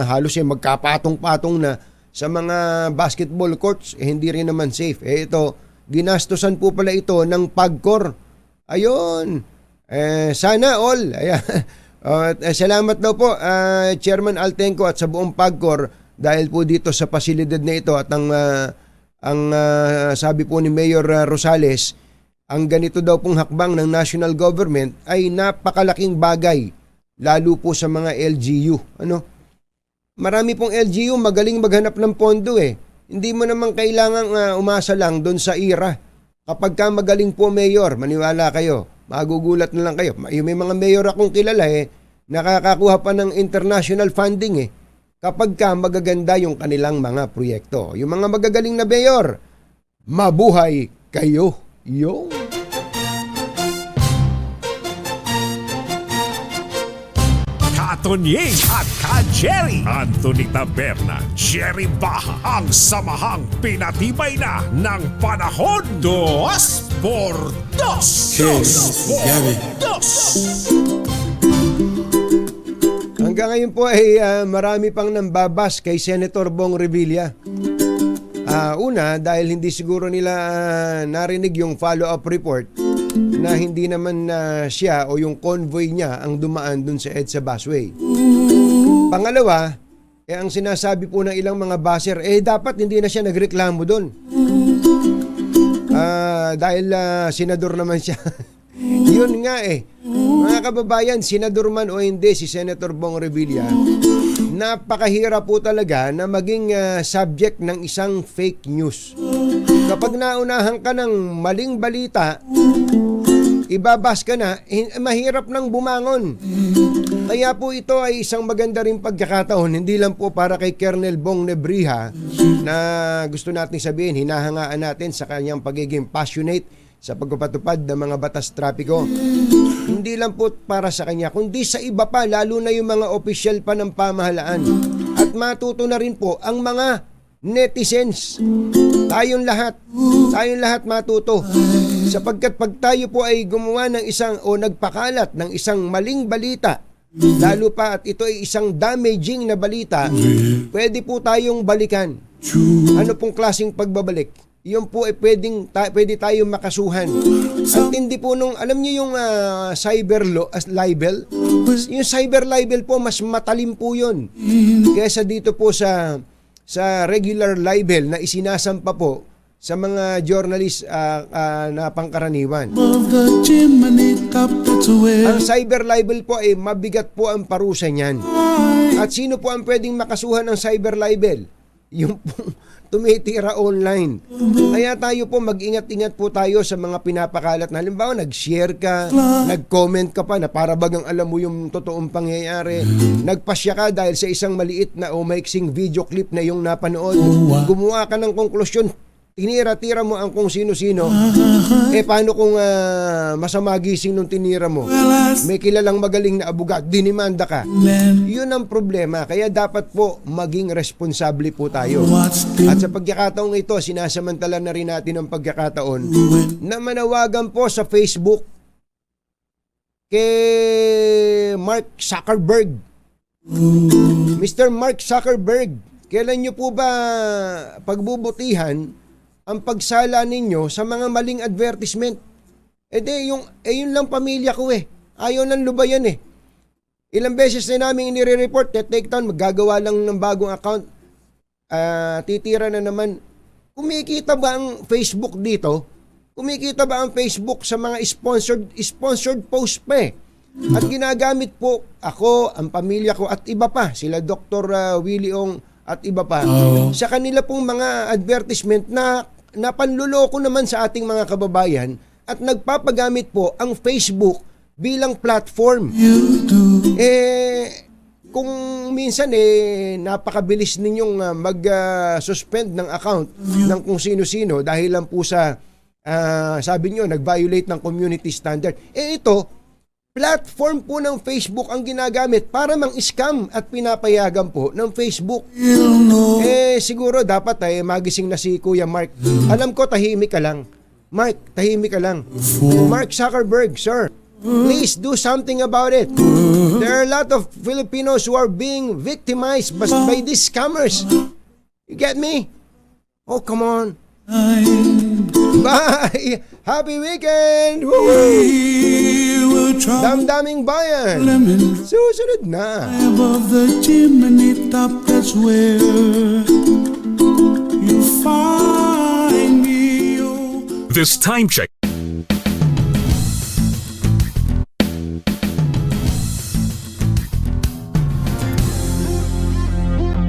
halos magkapatong-patong na sa mga basketball courts, hindi rin naman safe. Ito, ginastosan po pala ito ng PAGCOR. Ayun, sana all. Ayan. Salamat daw po, Chairman Altenco at sa buong PAGCOR dahil po dito sa pasilidad na ito at ang sabi po ni Mayor Rosales, ang ganito daw pong hakbang ng national government ay napakalaking bagay, lalo po sa mga LGU. Marami pong LGU magaling maghanap ng pondo Hindi mo naman kailangang umasa lang doon sa IRA. Kapag ka magaling po mayor, maniwala kayo, magugulat na lang kayo. May mga mayor akong kilala nakakakuha pa ng international funding kapag ka magaganda yung kanilang mga proyekto. Yung mga magagaling na mayor, mabuhay kayo. Yung Katonying at Ka-Jerry, Anthony Taberna, Jerry Baha, ang samahang pinatibay na ng panahon. 2x2. Hanggang ngayon po ay marami pang nambabas kay Senator Bong Revilla. Una, dahil hindi siguro nila narinig yung follow-up report na hindi naman siya o yung convoy niya ang dumaan dun sa EDSA busway. Pangalawa, ang sinasabi po ng ilang mga baser, dapat hindi na siya nagreklamo dun. Dahil senador naman siya. Yun nga Mga kababayan, senador man o hindi si Senator Bong Revilla, napakahirap po talaga na maging subject ng isang fake news. Kapag naunahan ka ng maling balita, ibabas ka na, mahirap nang bumangon. Kaya po ito ay isang maganda rin pagkakataon, hindi lang po para kay Colonel Bong Nebrija na gusto natin sabihin, hinahangaan natin sa kanyang pagiging passionate sa pagpapatupad ng mga batas trapiko. Hindi lang po para sa kanya, kundi sa iba pa, lalo na yung mga opisyal pa ng pamahalaan. At matuto na rin po ang mga netizens. Tayong lahat matuto. Sapagkat pag tayo po ay gumawa ng isang o nagpakalat ng isang maling balita, lalo pa at ito ay isang damaging na balita, pwede po tayong balikan. Ano pong klaseng pagbabalik? yun po pwede tayong makasuhan. Ang tindi po nung, alam niyo yung cyber libel? Yung cyber libel po, mas matalim po yun. Kaysa dito po sa regular libel na isinasampa po sa mga journalist na pangkaraniwan. Ang cyber libel po ay mabigat po ang parusa niyan. At sino po ang pwedeng makasuhan ng cyber libel? Yung tumitira online. Kaya tayo po mag-ingat-ingat po tayo sa mga pinapakalat na halimbawa nag-share ka, nag-comment ka pa na para bagang alam mo yung totoong pangyayari, nagpasya ka dahil sa isang maliit na o maiksing video clip na yung napanood, gumawa ka ng konklusyon, tinira-tira mo ang kung sino-sino, paano kung masama gising nung tinira mo? May kilalang magaling na abogado, dinimanda ka. Yun ang problema. Kaya dapat po maging responsable po tayo. At sa pagkakataong ito, sinasamantala na rin natin ang pagkakataon na manawagan po sa Facebook kay Mark Zuckerberg. Mr. Mark Zuckerberg, kailan nyo po ba pagbubutihan ang pagsala ninyo sa mga maling advertisement? Yun lang pamilya ko Ayaw ng lubayan Ilang beses na namin inire-report na take down, maggagawa lang ng bagong account. Titira na naman. Kumikita ba ang Facebook dito? Kumikita ba ang Facebook sa mga sponsored post pa At ginagamit po ako, ang pamilya ko at iba pa, sila Dr. Willie Ong at iba pa, sa kanila pong mga advertisement na panluloko naman sa ating mga kababayan at nagpapagamit po ang Facebook bilang platform. Kung minsan napakabilis ninyong mag-suspend ng account ng kung sino-sino dahil lang po sa sabi nyo, nag-violate ng community standard. Ito, platform po ng Facebook ang ginagamit para mang-scam at pinapayagan po ng Facebook. Siguro dapat magising na si Kuya Mark. Alam ko, tahimik ka lang. Mark, tahimik ka lang. Mark Zuckerberg, sir, please do something about it. There are a lot of Filipinos who are being victimized by these scammers. You get me? Oh, come on. Bye! Happy weekend! Damdaming bayan! Susunod na! Above the chimney top, that's where you find me. This time check